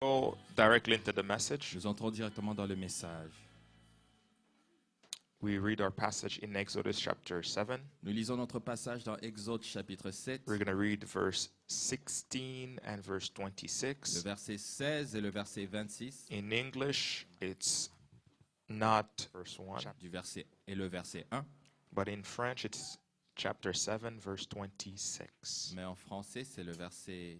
Go directly into the message. Nous entrons directement dans le message. We read our passage in Exodus chapter 7. Nous lisons notre passage dans Exode chapitre 7, We're going to read verse 16 and verse le 26. verset 16 et le verset 26, In English, it's not verse 1, du verset et le verset 1, but in French, it's chapter 7, verse 26. mais en français c'est le verset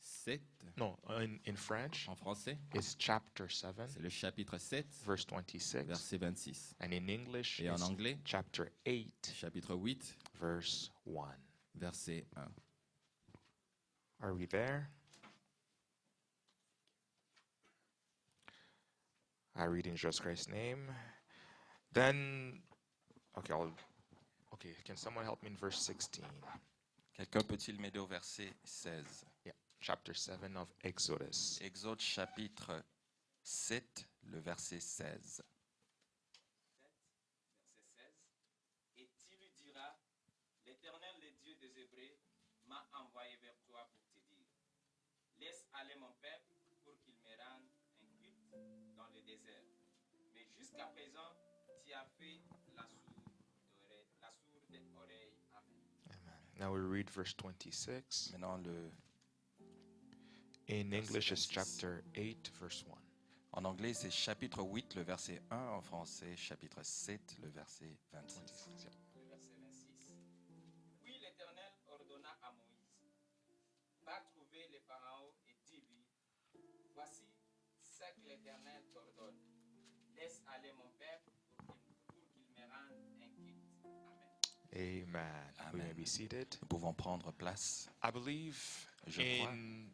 7. No, in French, En français, it's chapter 7, c'est le chapitre 7, verse 26. verset 26. And in English, Et en it's anglais, chapter 8, chapitre 8, verse 1. verset 1. Are we there? I read in Jesus Christ's name. Then, okay, can someone help me in verse 16? Quelqu'un peut-il m'aider au verset 16? Yeah, chapter 7 of Exodus. Exode chapitre 7, le verset 16. Et tu lui diras, l'Éternel, le Dieu des Hébreux, m'a envoyé vers toi pour te dire, laisse aller mon peuple pour qu'il me rende un culte dans le désert. Mais jusqu'à présent, tu as fait la sourde oreille. Amen. Amen. Now we read verse 26. Maintenant, In English, it's 26. chapter 8, verse 1. en anglais, c'est chapitre 8, le verset 1. En français, chapitre 7, le verset 26. Le verset 26. Puis l'Éternel ordonna à Moïse, va trouver le Pharaon et dis-lui, voici ce que l'Éternel t'ordonne. Laisse aller mon peuple pour qu'il me rende un culte. Amen. Amen. We may Amen. be seated. Nous pouvons prendre place. I believe Je crois. in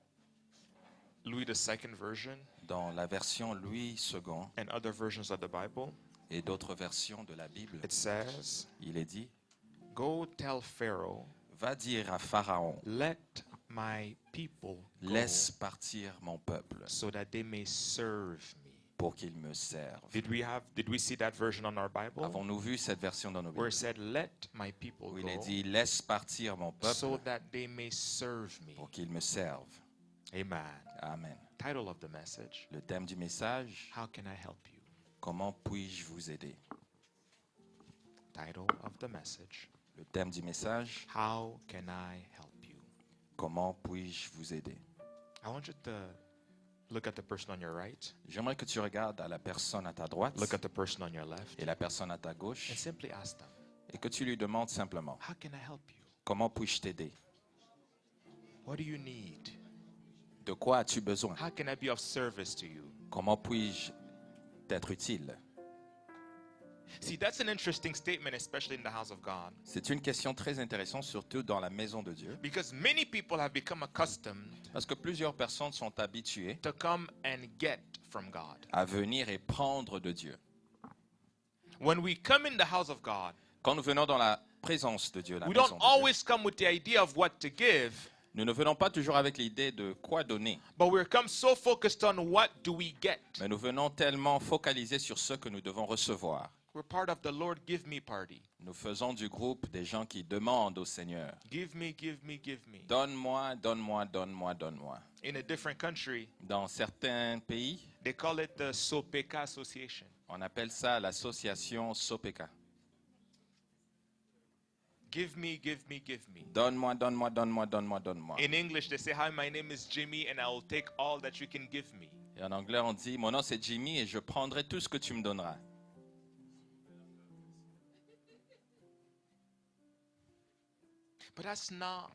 Louis II version Dans la version Louis II and other versions of the Bible, et d'autres versions de la Bible, it says, il est dit, Go tell Pharaoh, va dire à Pharaon, let my people go laisse partir mon peuple so that they may serve me. pour qu'il me serve. Did we see that version on our Bible? Avons-nous vu cette version dans nos Where Bibles? it said, let my people Où il est go dit, laisse partir mon so peuple that they may serve me. pour qu'il me serve. Amen. Amen. Title of the message, Le thème du message, How can I help you? comment puis-je vous aider? Title of the message, Le thème du message, How can I help you? comment puis-je vous aider? I want you to look at the person on your right, J'aimerais que tu regardes à la personne à ta droite look at the person on your left, et la personne à ta and gauche simply ask them, et que tu lui demandes simplement, How can I help you? comment puis-je t'aider? What do you need? De quoi as-tu besoin? How can I be of service to you? Comment puis-je t'être utile? See, that's an interesting statement, especially in the house of God, C'est une question très intéressante, surtout dans la maison de Dieu, because many people have become accustomed parce que plusieurs personnes sont habituées to come and get from God. à venir et prendre de Dieu. When we come in the house of God, Quand nous venons dans la présence de Dieu, la we maison don't de Dieu, always come with the idea of what to give, nous ne venons pas toujours avec l'idée de quoi donner, but we come so focused on what do we get. mais nous venons tellement focalisés sur ce que nous devons recevoir. We're part of the Lord give me party. Nous faisons du groupe des gens qui demandent au Seigneur, Give me, give me, give me. donne-moi, donne-moi, donne-moi, donne-moi. In a different country, Dans certains pays, they call it the Sopeka Association. on appelle ça l'association Sopeka. Give me, give me, give me. Donne-moi, donne-moi, donne-moi, donne-moi, donne-moi. In English, they say, Hi, my name is Jimmy, and I will take all that you can give me. Et en anglais, on dit, mon nom c'est Jimmy et je prendrai tout ce que tu me donneras. But that's not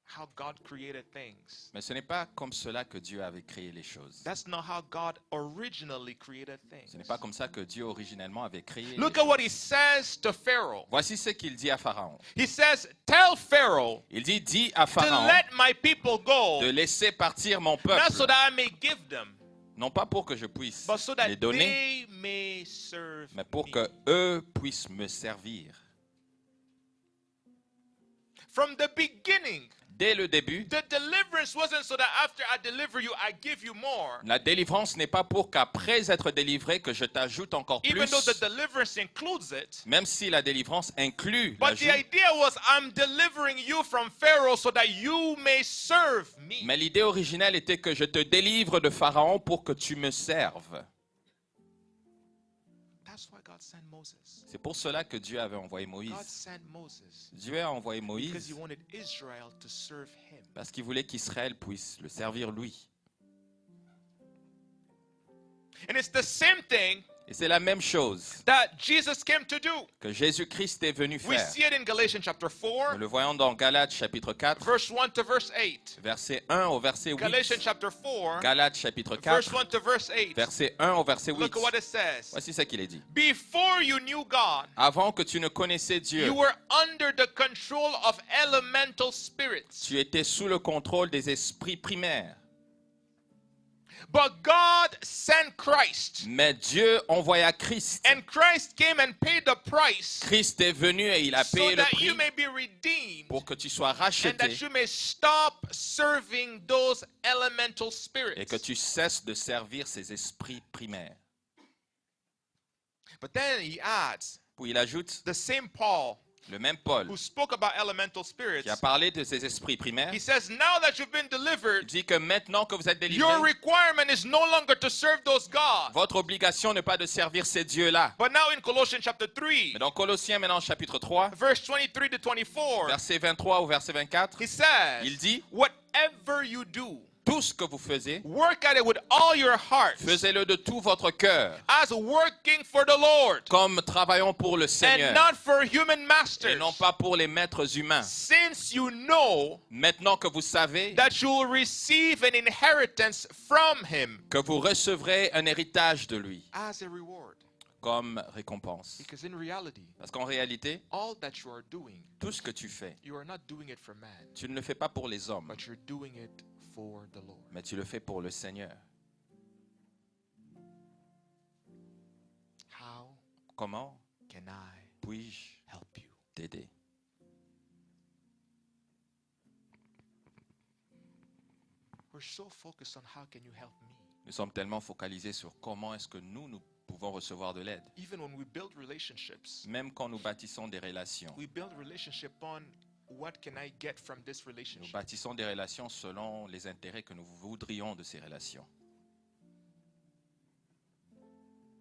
how God created things. Mais ce n'est pas comme cela que Dieu avait créé les choses. That's not how God originally created things. Ce n'est pas comme ça que Dieu originellement avait créé Look les at what choses. he says to Pharaoh. Voici ce qu'il dit à Pharaon. He says, Tell Pharaoh Il dit, dis à to Pharaon let my people go, de laisser partir mon peuple. not so that I may give them, Non pas pour que je puisse but so les that donner, they may serve mais pour me. que eux puissent me servir. From the beginning, dès le début, The deliverance wasn't so that after I deliver you, I give you more. la délivrance n'est pas pour qu'après être délivré, que je t'ajoute encore Even though the plus, deliverance includes it. même si la délivrance inclut But the l'ajout. idea was, I'm delivering you from Pharaoh so that you may serve me. Mais l'idée originelle était que je te délivre de Pharaon pour que tu me serves. That's why God sent Moses. C'est pour cela que Dieu avait envoyé God Moïse. sent Moses Dieu a envoyé because he Moïse wanted Israel to serve him. parce qu'il voulait qu'Israël puisse le servir lui. And it's the same thing Et c'est la même chose that Jesus came to do. que Jésus-Christ est venu We faire. see it in Galatians chapter 4, Nous le voyons dans Galates chapitre 4, verse 1 to verse 8. verset 1 au verset Galatians 8. chapter 4, Galates chapitre verse 4, 1 to verse 8. verset 1 au verset 8. Look at what it says. Voici ce qu'il est dit. Before you knew God, Avant que tu ne connaissais Dieu, you were under the control of elemental spirits. tu étais sous le contrôle des esprits primaires. But God sent Christ. Mais Dieu envoya Christ. And Christ came and paid the price Christ est venu et il a so payé le that you prix may be redeemed pour que tu sois and racheté that you may stop serving those elemental et spirits. que tu cesses de servir ces esprits primaires. But then he adds, Puis il ajoute, the same Paul le même Paul who spoke about elemental spirits, qui a parlé de ces esprits primaires, he says, now that you've been il delivered, dit que maintenant que vous êtes your délivrés, requirement is no longer to serve those gods. votre obligation n'est pas de servir ces dieux-là. But now in Colossians chapter 3, Mais dans Colossiens maintenant chapitre 3, verse 23 to 24, verset 23 au verset 24, he says, il dit, whatever you do, tout ce que vous faisiez, work at it with all your heart, faisez-le de tout votre cœur, as working for the Lord, comme travaillons pour le and Seigneur, not for human et masters, non pas pour les maîtres humains. since you know Maintenant que vous savez that you will receive an inheritance from him que vous recevrez un héritage de lui as a reward. comme récompense. Because in reality, Parce qu'en réalité, all that you are doing, tout ce que tu fais, you are not doing it for man, tu ne le fais pas pour les hommes, but you're doing it for the Lord. mais tu le fais pour le Seigneur. How Comment can I puis-je help you? t'aider? We're so focused on how can you help me. Nous sommes tellement focalisés sur comment est-ce que nous pouvons recevoir de l'aide. Even when we build relationships, Même quand nous bâtissons des relations, we build relationship on what can I get from this nous relationship. bâtissons des relations selon les intérêts que nous voudrions de ces relations.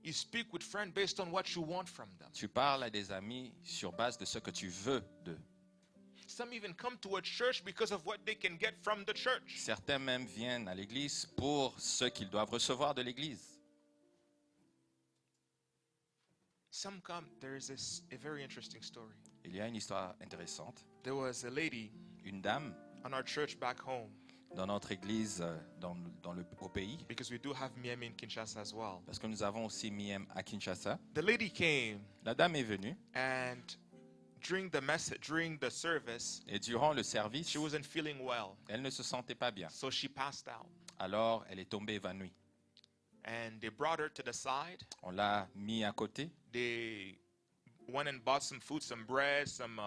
You speak with friends based on what you want from them. Tu parles à des amis sur base de ce que tu veux d'eux. Some even come to a church because of what they can get from the church. Certains même viennent à l'église pour ce qu'ils doivent recevoir de l'église. Some come, there is a very interesting story. Il y a une histoire intéressante. There was a lady Une dame on our church back home, dans notre église au pays, because we do have Miami in Kinshasa as well. parce que nous avons aussi Miem à Kinshasa. The lady came La dame est venue and during the service, et durant le service, she wasn't feeling well. elle ne se sentait pas bien. So she passed out. Alors, elle est tombée évanouie. And they brought her to the side. On l'a mis à côté. They went and bought some food, some bread, some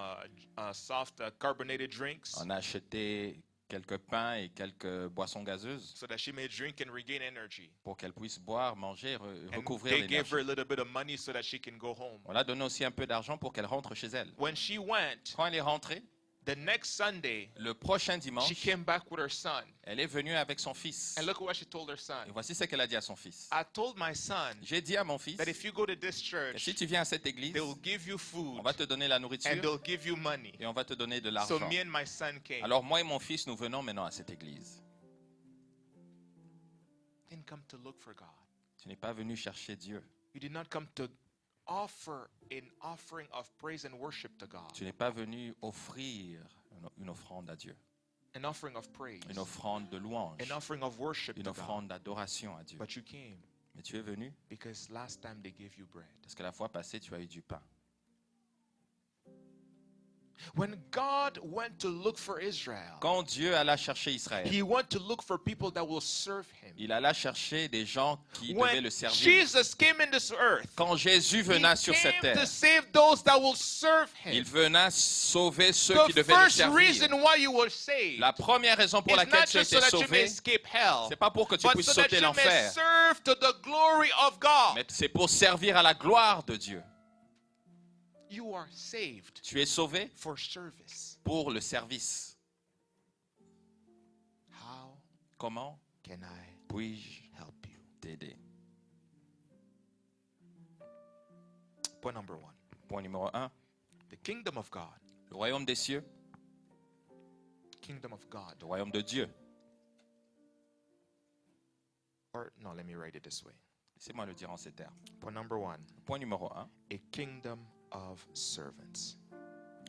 soft carbonated drinks On a acheté quelques pains et quelques boissons gazeuses so that she may drink and regain energy. pour qu'elle puisse boire, manger, And recouvrir they gave her a l'énergie. little bit of money so that she can go home. On l'a donné aussi un peu d'argent pour qu'elle rentre chez elle. When she went, Quand elle est rentrée, the next Sunday, le prochain she dimanche, came back with her son. elle est venue avec son fils. And look at what she told her son. Et voici ce qu'elle a dit à son fils. I told my son J'ai dit à mon fils that if you go to this que church, si tu viens à cette église, they will give you food on va te donner la and nourriture they'll give you money. et on va te donner de So l'argent. me and my son came. Alors moi et mon fils, nous venons maintenant à cette église. Didn't come to look for God. Tu n'es pas venu chercher Dieu. You did not come to offer an offering of praise and worship to God. Tu n'es pas venu offrir une offrande à Dieu. An offering of praise. Une offrande de louange. An offering of worship Une to God. offrande d'adoration à Dieu. But you came Mais tu es venu because last time they gave you bread. parce que la fois passée, tu as eu du pain. When God went to look for Israel, Quand Dieu alla chercher Israël, he went to look for people that will serve him. il alla chercher des gens qui devaient When le servir. Jesus came in this earth, Quand Jésus he venait sur cette came to terre, save those that will serve il him. venait sauver ceux qui The devaient le first servir. reason why you were saved La première raison pour is laquelle not tu as just été so that you may sauvé, escape hell, c'est pas pour que tu but puisses so that sauter you may l'enfer, serve to the glory of God. mais c'est pour servir à la gloire de Dieu. You are saved Tu es sauvé for service. pour le service. How Comment can I puis-je help you? t'aider? Point number 1. Point numéro 1, The kingdom of God. le royaume des cieux, Kingdom of God. le royaume de Dieu. Or no, let me write it this way. Laissez-moi le dire en ces termes. Point number 1. Point numéro 1, A kingdom of servants.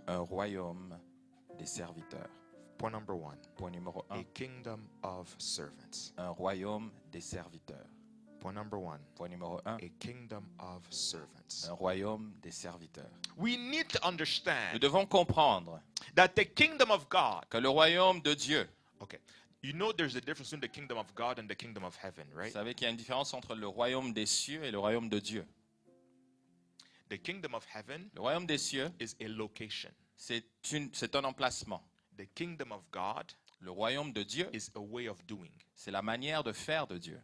un royaume des serviteurs. Point number 1. Point numéro 1, A kingdom of servants. un royaume des serviteurs. Point number 1. Point numéro 1, A kingdom of servants. un royaume des serviteurs. We need to Nous understand devons comprendre that the kingdom of God. que le royaume de Dieu, Okay. You know there's a difference between the kingdom of God and the kingdom of heaven, vous right? savez qu'il y a une différence entre le royaume des cieux et le royaume de Dieu. The kingdom of heaven Le royaume des cieux, is a location. c'est un emplacement. The kingdom of God Le royaume de Dieu, is a way of doing. c'est la manière de faire de Dieu.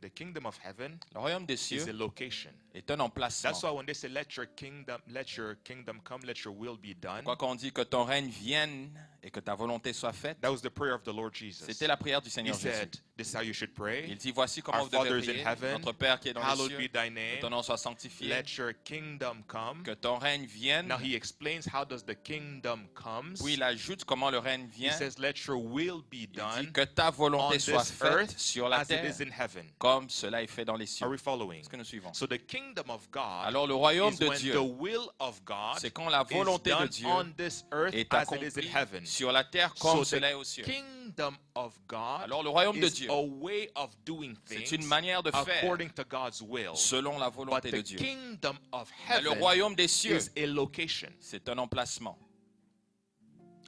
The kingdom of heaven Le royaume des is cieux a location. est un emplacement. That's why when they say let your kingdom come, let your will be done. Quoi qu'on dit que ton règne vienne et que ta volonté soit faite, That was the prayer of the Lord Jesus. c'était la prière du He Seigneur Jésus. said, this is how you should pray. Il dit, voici comment Our vous devez Father is in prier. heaven, Notre Père qui est dans les Hallowed be cieux, thy que ton name. nom soit sanctifié, Let your kingdom come. que ton règne vienne. Now he explains how does the kingdom comes. Puis il ajoute comment le règne He vient. says, let your will be Il dit done que ta on volonté soit this faite earth sur la as it terre is in heaven. comme cela est fait dans les cieux. Are we following? Est-ce que nous suivons? So the kingdom of God Alors le royaume is de when Dieu, the will of God c'est quand la is volonté de done Dieu on this earth est as it is accomplie in heaven. sur la terre comme So cela est the aux cieux. kingdom of God Alors le royaume de is Dieu, a way of doing c'est une things manière de faire according to God's will. selon la But volonté de the Dieu. kingdom of Mais le heaven royaume des cieux, is a location. c'est un emplacement.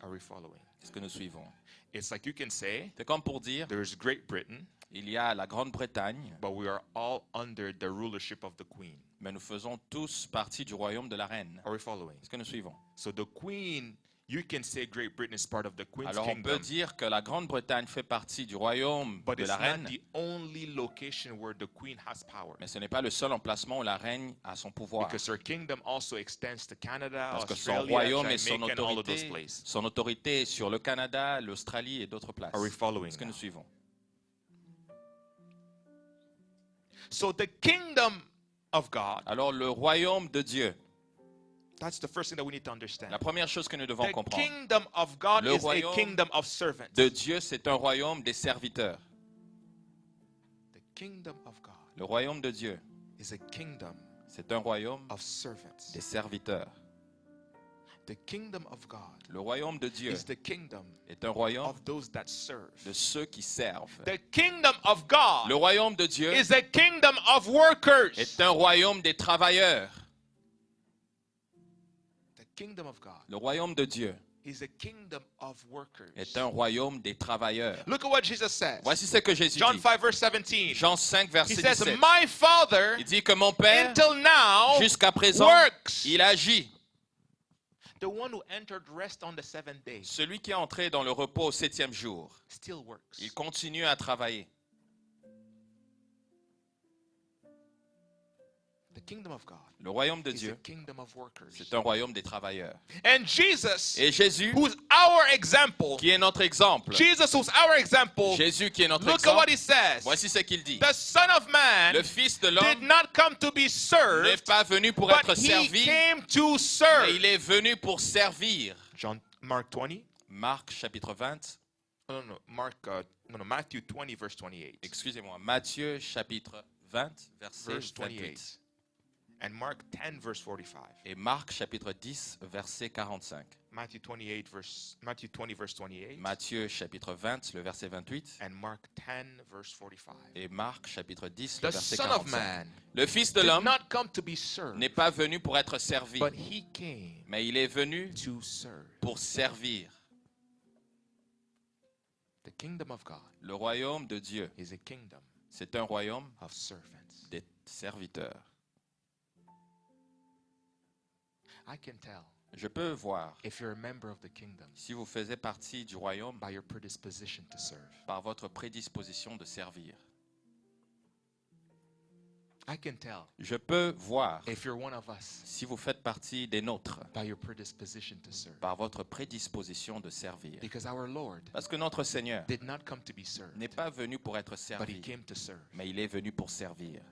Are we following? Est-ce que nous suivons? It's like you can say C'est comme pour dire, there's Great Britain, il y a la Grande-Bretagne, but we are all under the rulership of the Queen. mais nous faisons tous partie du royaume de la reine. Are we following? Est-ce que nous suivons? So the Queen, you can say Great Britain is part of the Queen's Alors on peut kingdom, dire que la Grande-Bretagne fait partie du royaume but de it's la not reine, the only location where the Queen has power. mais ce n'est pas le seul emplacement où la reine a son pouvoir. Because her kingdom also extends to Canada, Parce que son Australia, royaume et Jamaica, and all of those places. son autorité est sur le Canada, l'Australie et d'autres places. Are we following Est-ce que now? nous suivons? So the kingdom of God, Alors le royaume de Dieu, that's the first thing that we need to understand. la première chose que nous devons The comprendre, kingdom of God Le is a royaume kingdom of servants. de Dieu, c'est un royaume des serviteurs. The kingdom of God Le royaume de Dieu, is a kingdom c'est un royaume of servants. des serviteurs. The kingdom of God Le royaume de Dieu is the kingdom est un royaume of those that serve. de ceux qui servent. The kingdom of God Le royaume de Dieu is a kingdom of workers. est un royaume des travailleurs. The kingdom of God Le royaume de Dieu is a kingdom of workers. est un royaume des travailleurs. Look at what Jesus says. Voici ce que Jésus John dit. 5 verse 17. Jean 5, He verset says, 17. my Father, Il dit que mon Père, until now, jusqu'à présent, works. il agit. The one who entered rest on the seventh day Celui qui est entré dans le repos au 7e jour, still works. il continue à travailler. The kingdom of God Le royaume de is a Dieu, kingdom of workers. c'est un royaume des travailleurs. And Jesus, Et Jésus, who's our example, qui est notre exemple, Jesus who's our example, Jésus qui est notre look at what exemple, he says. voici ce qu'il dit. The Son of Man Le Fils de did l'homme not come to be n'est served, pas venu pour but être he servi, came to mais serve. il est venu pour servir. Mark 20. Marc chapitre 20, Matthew 20 verse 28. excusez-moi, Matthieu chapitre 20, verset Verse 28. 28. And Mark 10 verse 45. Et Marc chapitre 10, verset 45. Matthew 20 verse 28 Matthieu chapitre 20, le verset 28, and Mark 10 verse 45. et Marc chapitre 10, le The verset Son of 45. Man Le Fils de did l'homme not come to be served, n'est pas venu pour être servi, but he came mais il est venu to serve. pour servir. The kingdom of God Le royaume de Dieu, is a kingdom c'est un royaume of servants. des serviteurs. I can tell Je peux voir if you're a member of the kingdom si vous faisiez partie du royaume by your predisposition to serve. par votre prédisposition de servir. I can tell Je peux voir if you're one of us si vous faites partie des nôtres by your predisposition to serve. par votre prédisposition de servir. Because our Lord Parce que notre Seigneur did not come to be served, n'est pas venu pour être but he servi, came to serve. mais il est venu pour servir.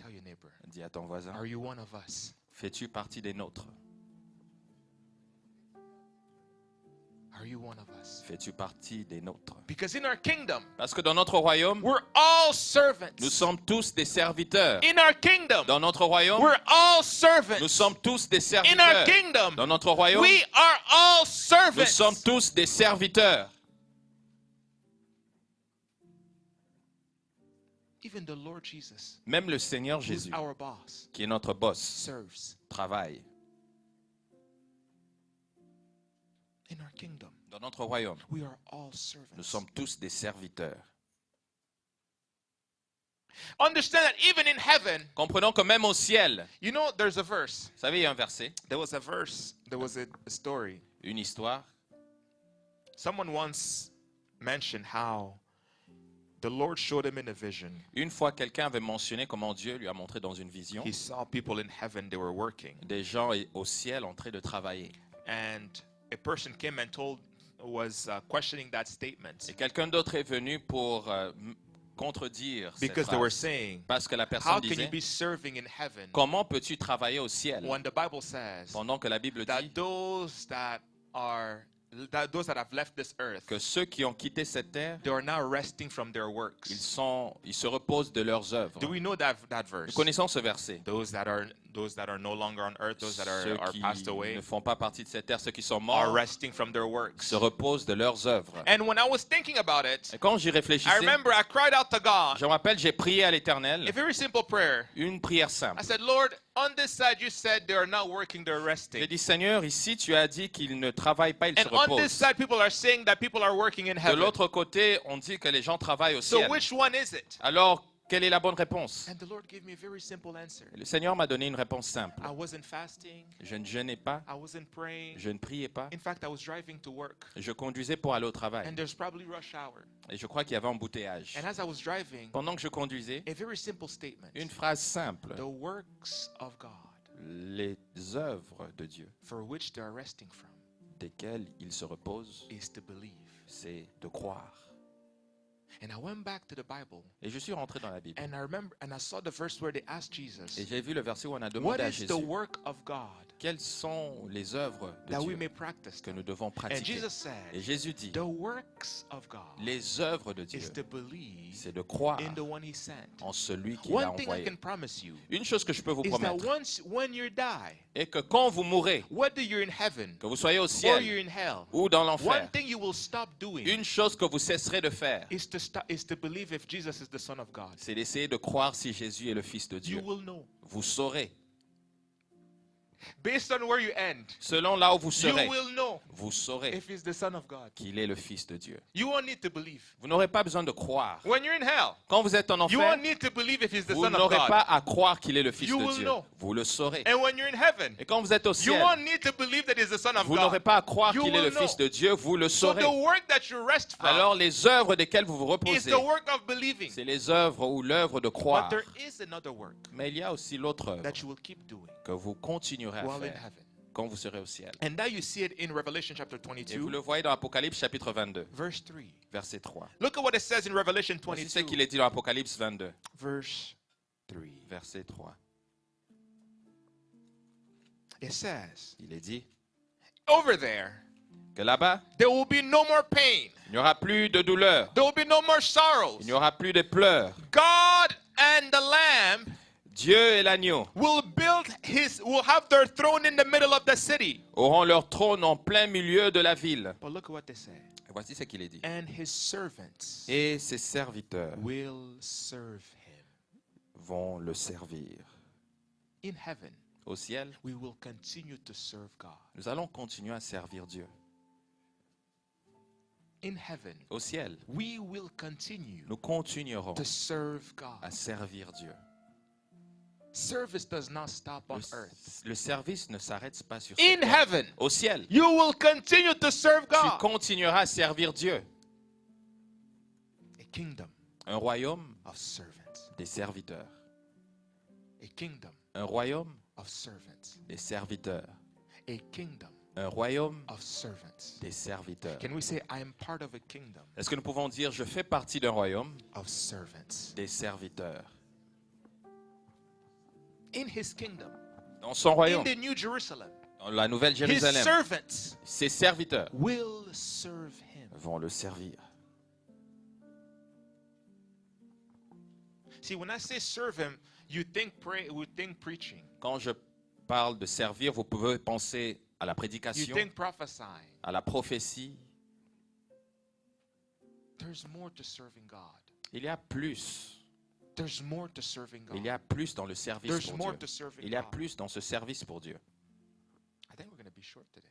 Tell your neighbor, Dis à ton voisin, are you one of us? fais-tu partie des nôtres? Are you one of us? Fais-tu partie des nôtres? Because in our kingdom, Parce que dans notre royaume, we're all servants. nous sommes tous des serviteurs. In our kingdom, Dans notre royaume, we're all servants. nous sommes tous des In our serviteurs. kingdom, Dans notre royaume, we are all nous servants. sommes tous des serviteurs. Even the Lord Jesus, Même le Seigneur who's Jésus, our boss, qui est notre boss, serves. travaille. In our kingdom, Dans notre royaume, we are all nous servants. sommes tous des serviteurs. Understand that even in heaven, Comprenons que même au ciel, you know, there's a verse. vous savez, il y a un verset, There was a story. une histoire. Someone once mentioned how the Lord showed him in a vision. Une fois, quelqu'un avait mentionné comment Dieu lui a montré dans une vision He saw people in heaven, they were working. des gens au ciel en train de travailler. And a person came and was questioning that statement. Et quelqu'un d'autre est venu pour contredire cette Because they were phrase. saying, Parce que la how personne can you disait, be serving in heaven comment peux-tu travailler au ciel when the Bible says pendant que la Bible that dit those that have left this earth, que ceux qui ont quitté cette terre, they are now resting from their works. ils se reposent de leurs œuvres. Do we know that Nous verse? connaissons ce verset. Those that are no longer on earth, those that Ceux are qui passed away, ne font pas partie de cette terre, ceux qui sont are morts, resting from their works. se reposent de leurs œuvres. And when I was thinking about it, Et quand j'y I réfléchissais, remember I cried out to God je me rappelle, j'ai prié à l'Éternel a very simple prayer. une prière simple. I said, Lord, on this side you said they are not working, they're J'ai resting. dit, Seigneur, ici tu as dit qu'ils ne travaillent pas, ils se And on this reposent. side people are saying that people are working in De heaven. l'autre côté, on dit que les gens travaillent au So ciel. which one is it? Alors, quelle est la bonne réponse? And the Lord gave me a very simple answer. Le Seigneur m'a donné une réponse simple. I wasn't fasting. Je ne jeûnais pas, I wasn't praying. je ne priais pas, In fact, I was driving to work. je conduisais pour aller au And travail. there's probably rush hour. Et je crois qu'il y avait embouteillage. And as I was driving, Pendant que je conduisais, a very simple statement. une phrase simple. The works of God Les œuvres de Dieu, for which they are resting from desquelles il se repose, is to believe. c'est de croire. And I went back to the Bible Et je suis rentré dans la Bible. and I saw the verse where they asked Et Jesus, j'ai vu le verset où on a what demandé à is the Jésus, work of God quelles sont les œuvres de that we Dieu may practice que them? nous devons And pratiquer? Jesus Et said, Jésus dit, the works of God les œuvres de Dieu, is to believe c'est de croire in the one he sent. en celui qui l'a One thing I envoyé. can promise you Une chose que je peux vous is that promettre when you die, est que quand vous mourrez, whether you're in heaven que vous soyez au or ciel you're in hell, ou dans one l'enfer, thing you will stop doing une chose que vous cesserez de faire, is to believe if Jesus is the Son of God. c'est d'essayer de croire si Jésus est le Fils de You Dieu. will know. Vous saurez. Based on where you end, Selon là où vous you serez, will know vous saurez if he's the Son of God. qu'il est le Fils de Dieu. You won't need to believe. Vous n'aurez pas besoin de croire. When you're in hell, Quand vous êtes en you enfer, won't need to believe if he's the vous Son of n'aurez God. pas à croire qu'il est le Fils You de will Dieu. know. Vous le saurez. And when you're in heaven, Et quand vous êtes au you ciel, won't need to believe that he's the Son of vous n'aurez God. pas à croire You qu'il est le will know. Fils de Dieu. Vous le So saurez. the work that you rest from Alors les œuvres desquelles vous vous is reposez, the work of believing. c'est les œuvres ou l'œuvre de But croire. there is another work Mais il y a aussi l'autre œuvre that you will keep doing que vous continuerez à while in faire heaven. quand vous serez au ciel. And now you see it in Revelation chapter Et vous 22, le voyez dans Apocalypse chapitre 22, verse 3. verset 3. Look at what it says in Revelation Voici ce 22, qu'il est dit dans Apocalypse 22, verse 3. verset 3. It says, Il est dit over there, que là-bas, there will be no more pain. il n'y aura plus de douleur, There will be no more sorrows. il n'y aura plus de pleurs. God and the Lamb Dieu et l'agneau will have their throne in the middle of the city. auront leur trône en plein milieu de la ville. But look at what they say. Et voici ce qu'il est dit. And his servants Et ses serviteurs will serve him. vont le servir. In heaven, Au ciel, we will continue to serve God. nous allons continuer à servir Dieu. In heaven, Au ciel, we will continue nous continuerons to serve God. à servir Dieu. Service does not stop on earth. Le service ne s'arrête pas sur In cette terre. heaven, Au ciel, you will continue to serve tu God. continueras à servir Dieu. A kingdom Un royaume of servants. des serviteurs. A kingdom Un royaume of servants. des serviteurs. A kingdom Un royaume of servants. des serviteurs. Can we say, I am part of a kingdom Est-ce que nous pouvons dire, je fais partie d'un royaume of servants? des serviteurs? In his kingdom, Dans son in royaume, the New Jerusalem, dans la Nouvelle his Jérusalem, servants ses serviteurs will serve him. vont le servir. See, when I say serve him, you think preaching. Quand je parle de servir, vous pouvez penser à la You prédication, think prophesying. à la prophétie. There's more to serving God. Il y a plus. There's more to serving God. Il y a plus dans le service There's pour more Dieu. to serving Il y a God. plus dans ce service pour Dieu. I think we're going to be short today.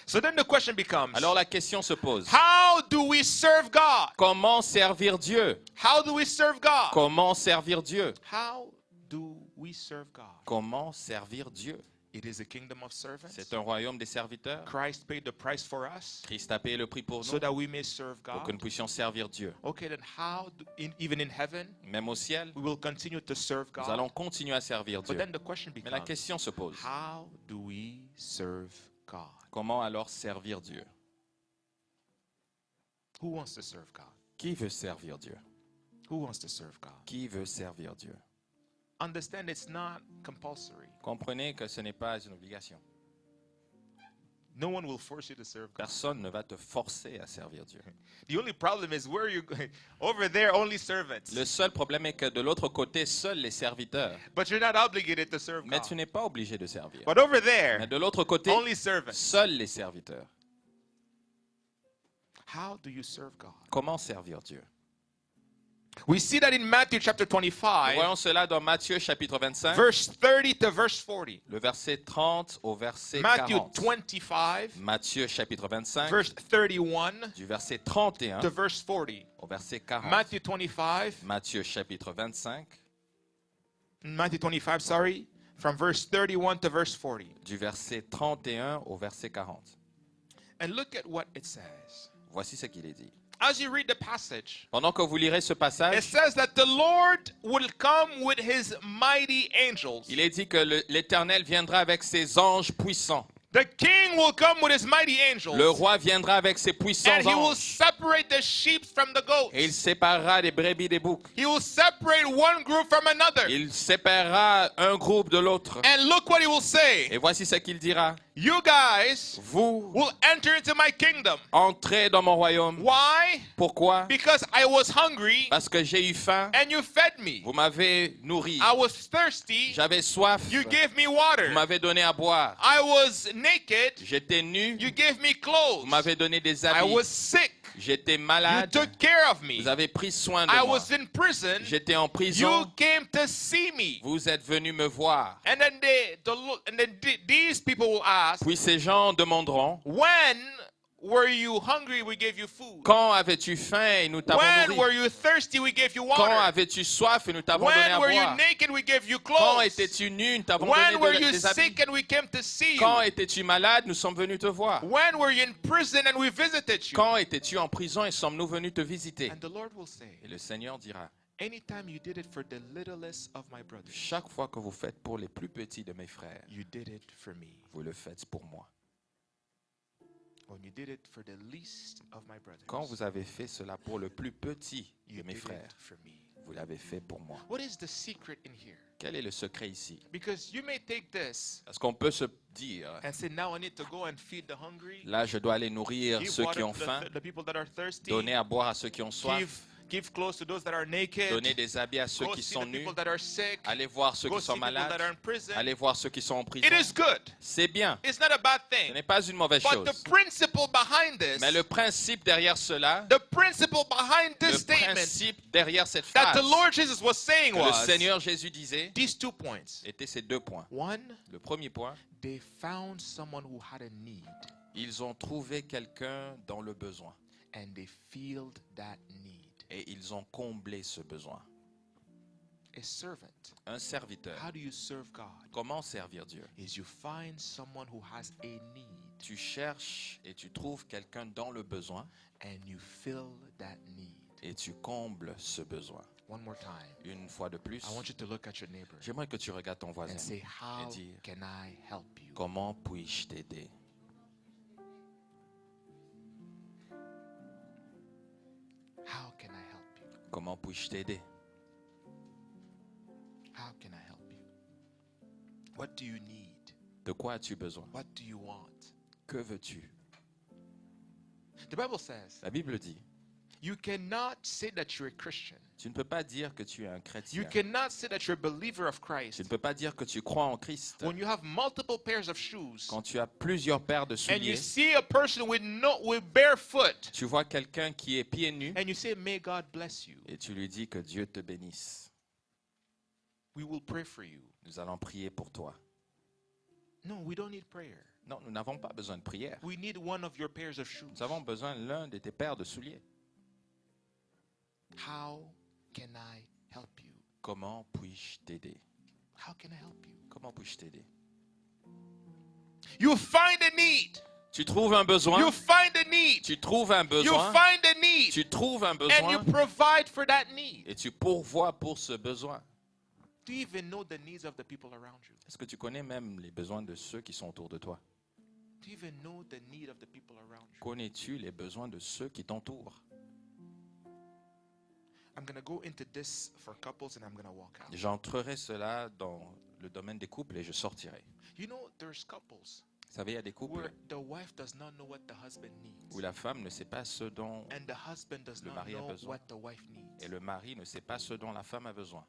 So then the question becomes, Alors la question se pose. how do we serve God? Comment servir Dieu? How do we serve God? Comment servir Dieu? How do we serve God? Comment servir Dieu? It is a kingdom of servants. C'est un royaume des serviteurs. Christ paid the price for us Christ a payé le prix pour so nous that we may serve pour que nous God. puissions servir Dieu. Okay, then how, even in heaven, Même au ciel, we will continue to serve nous allons God. continuer à servir But Dieu. then the question Mais la becomes, question se pose. how do we serve God? Comment alors servir Dieu? Who wants to serve God? Qui veut servir Dieu? Who wants to serve God? Qui veut servir Dieu? Understand it's not compulsory. Comprenez que ce n'est pas une obligation. No one will force you to serve God. Personne ne va te forcer à servir Dieu. The only problem is where you going. Over there, only servants. Le seul problème est que de l'autre côté, seuls les serviteurs. But you're not obligated to serve Mais God. tu n'es pas obligé de servir. But over Mais there, de l'autre côté, only servants. seuls les serviteurs. How do you serve God? Comment servir Dieu? We see that in Matthew chapter Nous 25, voyons cela dans Matthieu chapitre 25, verse 30 to verse 40. le verset 30 au verset Matthew 40. 25, Matthieu chapitre 25, verse 31 du verset 31 to verse 40. au verset 40. Matthew 25, Matthieu chapitre 25, sorry, from verse 31 to verse 40. du verset 31 au verset 40. And look at what it says. Voici ce qu'il est dit. As you read the passage, Pendant que vous lirez ce it passage, says that the Lord will come with his mighty angels. il est dit que l'Éternel viendra avec ses anges puissants. The king will come with his mighty angels. Le roi viendra avec ses puissants And he will anges. separate the sheep from the goats. Et il séparera les brebis des boucs. He will separate one group from another. Il séparera un groupe de l'autre. And look what he will say. Et voici ce qu'il dira. You guys Vous will enter into my kingdom. entrez dans mon royaume. Why? Pourquoi? Because I was hungry Parce que j'ai eu faim. and you fed me. Vous m'avez nourri. I was thirsty. J'avais soif. You gave me Vous water. m'avez donné à boire. I was naked. J'étais nu. You gave me Vous clothes. m'avez donné des I habits. was sick. J'étais You malade. took care of me. Vous avez pris soin de I moi. was in prison. J'étais en You prison. came to see me. Vous êtes venu me voir. And then these people will ask, Puis ces gens demanderont, when were you hungry? We gave you food. quand avais-tu faim et nous t'avons When nourri? were you thirsty? We gave you Quand water. avais-tu soif et nous t'avons donné à When were you boire? naked? We gave you Quand clothes. étais-tu nu, nous t'avons When were donné you des habits? sick and we came to see Quand you? étais-tu malade, nous sommes venus te voir. When were you in prison and we visited you? Quand étais-tu en prison et sommes-nous venus te visiter? And the Lord will say, Et le Seigneur dira, anytime you did it for the littlest of my brothers, chaque fois que vous faites pour les plus petits de mes frères, you did it for me. vous le faites pour moi. When you did it for the least of my brothers, Quand vous avez fait cela pour le plus petit de you mes did frères, it for me. vous l'avez fait pour moi. What is the secret in here? Quel est le secret ici? Because you may take this Parce qu'on peut se dire, and say, now I need to go and feed the hungry, là je dois aller nourrir give ceux water qui ont to faim, the people that are thirsty, donner à boire à ceux qui ont soif, Give clothes to those that are naked. Donnez des habits à ceux Go qui see sont the nus. people that are sick. Allez voir ceux Go qui see sont people that malades. are in prison. Allez voir ceux qui sont en prison. It is good. C'est bien. It's not a bad Ce thing. n'est pas une mauvaise But the chose. principle behind this, Mais le principe derrière cela, the principle behind le this statement principe derrière cette that phrase the Lord Jesus was saying que le was Seigneur Jésus disait these 2 points. étaient ces 2 points. One, Le premier point, they found someone who had a need ils ont trouvé quelqu'un dans le besoin and they filled that need. et ils ont comblé ce besoin. A servant. Un serviteur, How do you serve God? comment servir Dieu? Is you find someone who has a need Tu cherches et tu trouves quelqu'un dans le besoin and you fill that need. et tu combles ce besoin. One more time. Une fois de plus, I want you to look at your neighbor j'aimerais que tu regardes ton voisin and say, et how dire, can I help you? comment puis-je t'aider? How can I help you? Comment puis-je t'aider? How can I help you? What do you need? De quoi as-tu besoin? What do you want? Que veux-tu? The Bible says La Bible dit, you cannot say that you're a Christian. tu ne peux pas dire que tu es un You chrétien. cannot say that you're a believer of Tu Christ ne peux pas dire que tu crois en Christ when you have multiple pairs of shoes quand tu as plusieurs paires de and you souliers. see a person with barefoot Tu vois quelqu'un qui est pieds nus and you say, may God bless you. et tu lui dis que Dieu te bénisse. We will pray for you. Nous allons prier pour toi. No, we don't need prayer. Non, nous n'avons pas besoin de prière. We need one of your pairs of shoes. Nous avons besoin de l'un de tes paires de souliers. How can I help you? Comment puis-je t'aider? How can I help you? Comment puis-je t'aider? You find a need. Tu trouves un besoin. You find a need. Tu trouves un You besoin. find a need. Tu trouves un And you besoin provide for that need. et tu pourvois pour ce besoin. Do you even know the needs of the people around you? Est-ce que tu connais même les besoins de ceux qui sont autour de toi? Do you even know the need of the people around you? Connais-tu les besoins de ceux qui t'entourent? I'm going to go into this for couples and I'm going to walk out. J'entrerai cela dans le domaine des couples et je sortirai. You know, there's couples Vous savez, il y a des couples where the wife does not know what the husband où needs. la femme ne sait pas ce dont And the husband does Le not mari a know besoin. what the wife needs. et le mari ne sait pas ce dont la femme a besoin.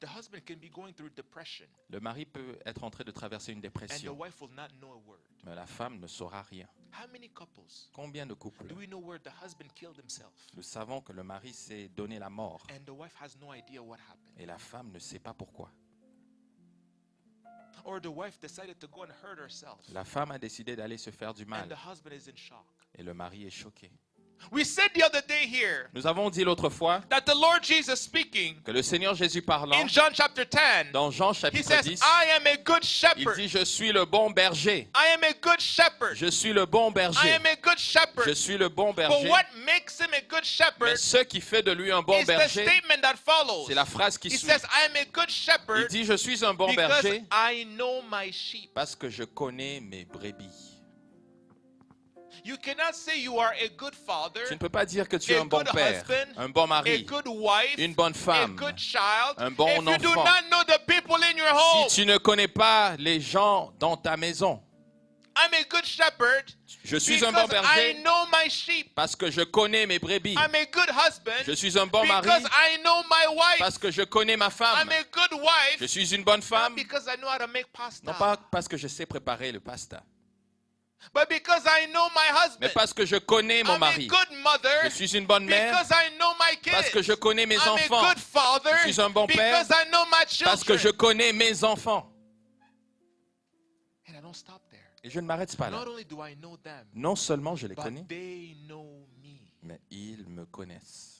The husband can be going through depression Le mari peut être en train de traverser une and the dépression, wife will not know a word. mais la femme ne saura rien. How many couples Combien de couples do we know where the husband killed himself nous savons que le mari s'est donné la mort and the wife has no idea what happened? et la femme ne sait pas pourquoi? Or the wife decided to go and hurt herself La femme a décidé d'aller se faire du and mal the husband is in shock. et le mari est choqué. We said the other day here Nous avons dit l'autre fois that the Lord Jesus speaking que le Seigneur Jésus parlant in John chapter 10, dans Jean he chapitre says, 10, I am a good il shepherd. dit je suis le bon berger. I am a good shepherd. Je suis le bon I berger. am a good shepherd. Je suis le bon But berger. what makes him a good Mais shepherd ce qui fait de lui un bon is the berger, statement that follows. c'est la phrase qui He suit. says, I am a good Il shepherd dit je suis un bon because berger I know my sheep. parce que je connais mes brebis. You cannot say you are a good father, Tu ne peux pas dire que tu es a un bon good père, husband, un bon a mari, good wife, une bonne a femme, good child, un bon if you do enfant. not know the people in your home. Si tu ne connais pas les gens dans ta maison. I'm a good shepherd Je suis un bon because berger I know my sheep. parce que je connais mes brebis. I'm a good husband Je suis un bon mari because I know my wife. parce que je connais ma femme. I'm a good wife Je suis une bonne not femme, because I know how to make pasta, non pas parce que je sais préparer le pasta, but because I know my mais husband. parce que je connais mon I'm a mari. good mother Je suis une bonne mère because I know my kids. parce que je connais mes I'm enfants. a good father Je suis un bon père because I know my children. Parce que je connais mes enfants. And I don't stop there. Et je ne m'arrête pas là. Not only do I know them, Non seulement je les connais, but they know me. mais ils me connaissent.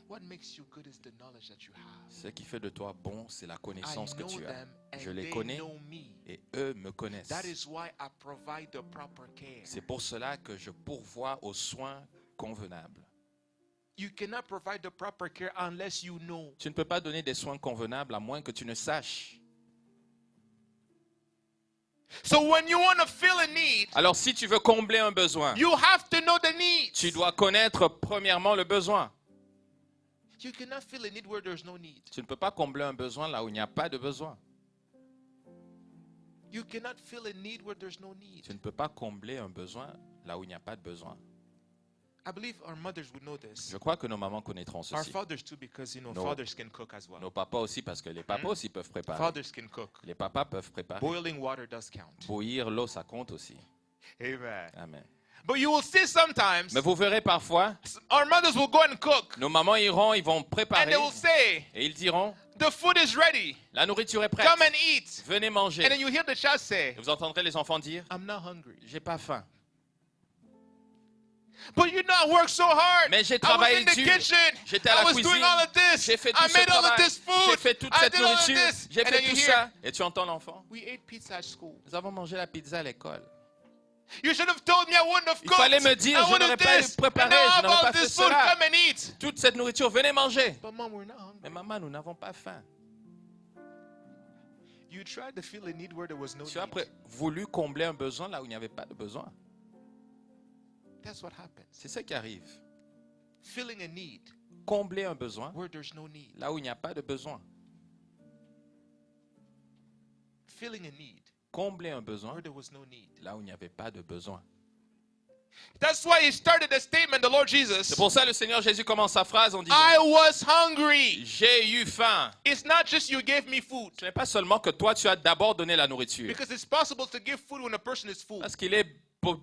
What makes you good is the knowledge that you have. Ce qui fait de toi bon, c'est la I connaissance que know tu as. them Je and les they connais know me. et eux me connaissent. That is why I provide the proper care. C'est pour cela que je pourvois aux soins convenables. You cannot provide the proper care unless you know. Tu ne peux pas donner des soins convenables à moins que tu ne saches. So when you want to fill a need, Alors si tu veux combler un besoin, you have to know the need. tu dois connaître premièrement le besoin. You cannot fill a need where there's no need. Tu ne peux pas combler un besoin là où il n'y a pas de besoin. You cannot fill a need where there's no need. Tu ne peux pas combler un besoin là où il n'y a pas de besoin. I believe our mothers would know this. Je crois que nos mamans connaîtront Our ceci. fathers too, because No. fathers can cook as well. Nos papas aussi, parce que les papas aussi peuvent préparer. Fathers can cook. Les papas peuvent préparer. Boiling water does count. Bouillir l'eau, ça compte aussi. Amen. Amen. But you will see sometimes Mais vous verrez parfois, our mothers will go and cook, nos mamans iront, ils vont and préparer they will say, et ils diront, "The food is ready. la nourriture est prête. Come and eat." Venez manger. And then you hear the child say, Et vous entendrez les enfants dire, "I'm not hungry." j'ai pas faim. But you not work so hard. Mais j'ai I was travaillé in the dur. kitchen. J'étais à I la was doing cuisine. all of this. J'ai fait I tout ce made all of travail. this food. J'ai fait toute I cette did all of nourriture. this. J'ai And fait then you tout hear, ça. Et tu entends l'enfant. "We ate pizza at school." Nous avons mangé la pizza à l'école. You should have told me I wouldn't have Il cooked. fallait me dire, I je would n'aurais have pas this. préparé, And now je I n'aurais have pas all fait this food. cela. Come and eat. Toute cette nourriture, venez manger. But mom, we're not hungry. Mais maman, nous n'avons pas faim. You tried to feel a need where there was no Tu as need. voulu combler un besoin là où il n'y avait pas de besoin. That's what happens. C'est ce qui arrive. Filling a need Combler un besoin where there's no need. là où il n'y a pas de besoin. Filling a need Combler un besoin where there was no need. là où il n'y avait pas de besoin. That's why he started the statement, the Lord Jesus. C'est pour ça que le Seigneur Jésus commence sa phrase en disant, I was hungry. j'ai eu faim. It's not just you gave me food. Ce n'est pas seulement que toi, tu as d'abord donné la nourriture. Because it's possible to give food when a person is full. Parce qu'il est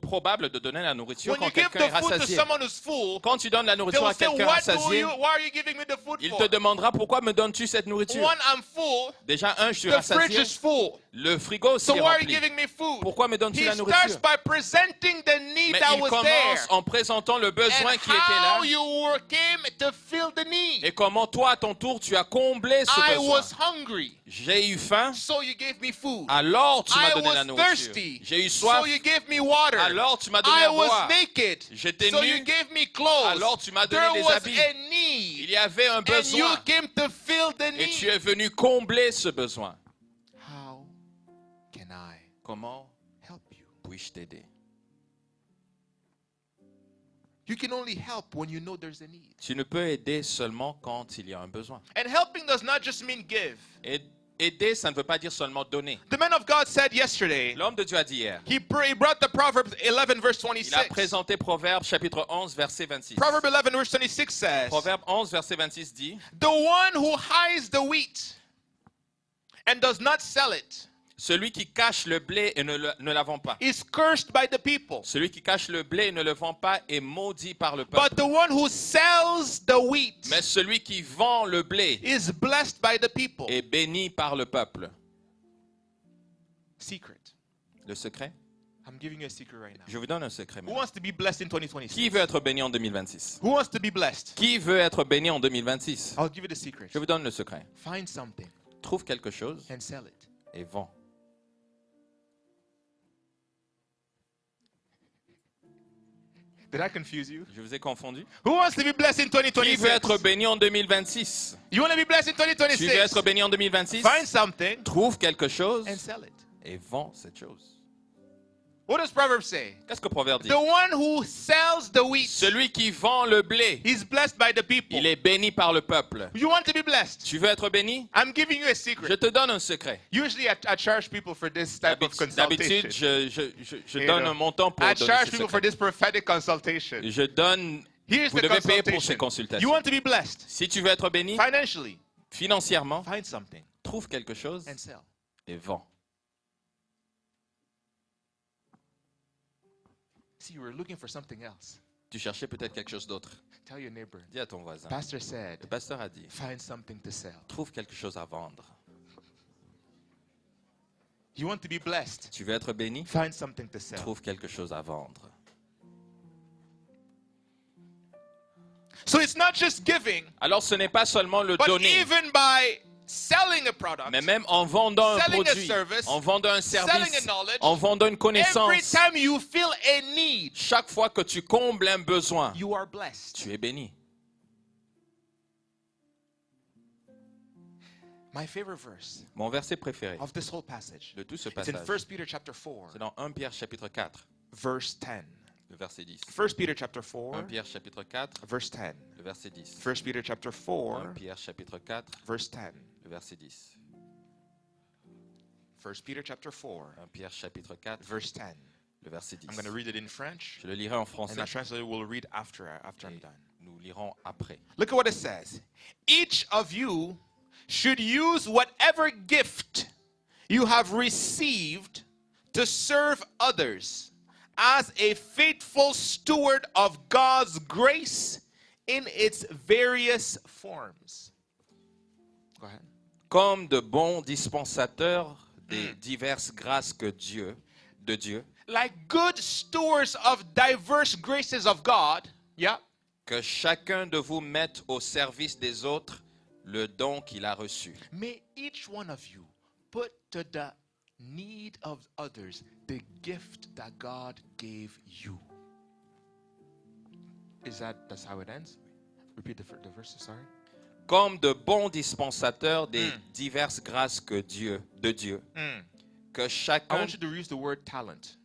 probable de donner la nourriture When you quand give quelqu'un est the food to rassasié. someone who's full, Quand tu donnes la they nourriture will à say, quelqu'un rassasié, why are you giving me the food il for? te demandera pourquoi me donnes-tu cette nourriture. One, I'm full. Déjà, je suis The fridge rassasié. is full. Le frigo aussi So est why are you rempli. giving me food? Pourquoi me donnes-tu He la starts nourriture? by presenting the need Mais that il was there. commence en présentant le besoin And qui était là how you came to fill the need. et comment toi, à ton tour, tu as comblé ce I besoin. was hungry, J'ai eu faim, so you gave me food. alors tu m'as I donné la was nourriture. thirsty, J'ai eu so soif, you gave me water. alors tu m'as donné I à was boire. naked, J'étais so nu, you gave me clothes. alors tu m'as donné There des was habits. a Il need, y avait un and you besoin came to fill the et tu need. es venu combler ce besoin. How can I Comment help you? puis-je t'aider? You can only help when you know there's a need. Tu ne peux aider seulement quand il y a un besoin. And helping does not just mean give. Et aider, ça ne veut pas dire seulement donner. The man of God said yesterday, L'homme de Dieu a dit hier, he brought the Proverbs 11 verse il a 26. présenté Proverbe chapitre 11, verset 26. Proverb 11 verse 26 says, Proverbe 11, verset 26 dit, the one who hides the wheat and does not sell it celui qui cache le blé et ne la vend pas. is cursed by the people. Celui qui cache le blé et ne le vend pas est maudit par le But peuple. the one who sells the wheat Mais celui qui vend le blé is blessed by the people. est béni par le peuple. Secret. Le secret? I'm giving you a secret right now. Je vous donne un secret. Who maintenant. wants to be blessed in 2026? Qui veut être béni en 2026? Who wants to be blessed? Qui veut être béni en 2026? I'll give you the secret. Je vous donne le secret. Find something Trouve quelque chose and sell it. et vends. Did I confuse you? Je vous ai confondu. Who wants to be blessed in Qui veut 2026? être béni en 2026? You want to be blessed in Tu veux 2026? être béni en 2026? Find something Trouve quelque chose and sell it. et vends cette chose. What does Proverbs say? Qu'est-ce que Proverbe dit? The one who sells the wheat Celui qui vend le blé, is blessed by the people. il est béni par le peuple. You want to be blessed? Tu veux être béni? I'm giving you a Je secret. te donne un secret. Usually I charge people for this type of D'habitude, consultation. je You donne know, un montant pour I donner charge ce people for secret. this prophetic consultation. Je donne, Here's vous the devez payer pour ces consultation. consultations. You want to be blessed Si tu veux être béni financially? financièrement, Find something trouve quelque chose and sell. et vends. See, you were looking for something else. Tu cherchais peut-être quelque chose d'autre. Tell your neighbor. Dis à ton voisin. Pastor said, Le pasteur a dit, find something to sell. trouve quelque chose à vendre. You want to be blessed? Tu veux être béni? Find something to sell. Trouve quelque chose à vendre. So it's not just giving, Alors ce n'est pas seulement le but donner, even by selling a product, mais même en vendant un selling a produit, service, en vendant un selling service, a knowledge, en vendant une every connaissance, time you feel a need, chaque fois que tu combles un besoin, you are blessed. tu es béni. My favorite verse Mon verset préféré of this whole passage, de tout ce it's in passage, 1 Peter chapter 4, c'est dans 1 Pierre chapitre 4, verse 10. le verset 10. 1 Peter chapter 1 4, Pierre chapitre 4, verse 10. le verset 10. 1 Peter chapter 1 4, Pierre chapitre 4, verse 10. le verset 10. 1 Peter chapter 4, 1 Pierre chapitre 4, verse 10. le verset 10. I'm going to read it in French, Je le lirai en and français. the translator will read after I'm Et done. nous lirons après. Look at what it says. Each of you should use whatever gift you have received to serve others as a faithful steward of God's grace in its various forms. Go ahead. Comme de bons dispensateurs des diverses grâces de Dieu, Like good stewards of diverse graces of God, yeah, que chacun de vous mette au service des autres le don qu'il a reçu. may each one of you put to the need of others the gift that God gave you. That's how it ends? Repeat the verse, sorry. Comme de bons dispensateurs des diverses grâces de Dieu, que I chacun... want you to use the word talent.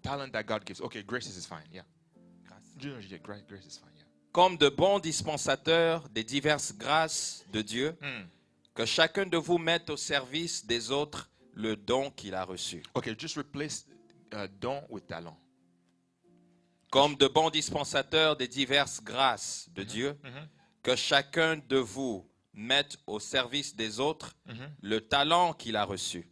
Talent that God gives. Okay, graces is fine, yeah. Grace is fine, yeah. Comme de bons dispensateurs des diverses grâces de Dieu, que chacun de vous mette au service des autres le don qu'il a reçu. Okay, just replace don with talent. Comme de bons dispensateurs des diverses grâces de Dieu, que chacun de vous mette au service des autres le talent qu'il a reçu.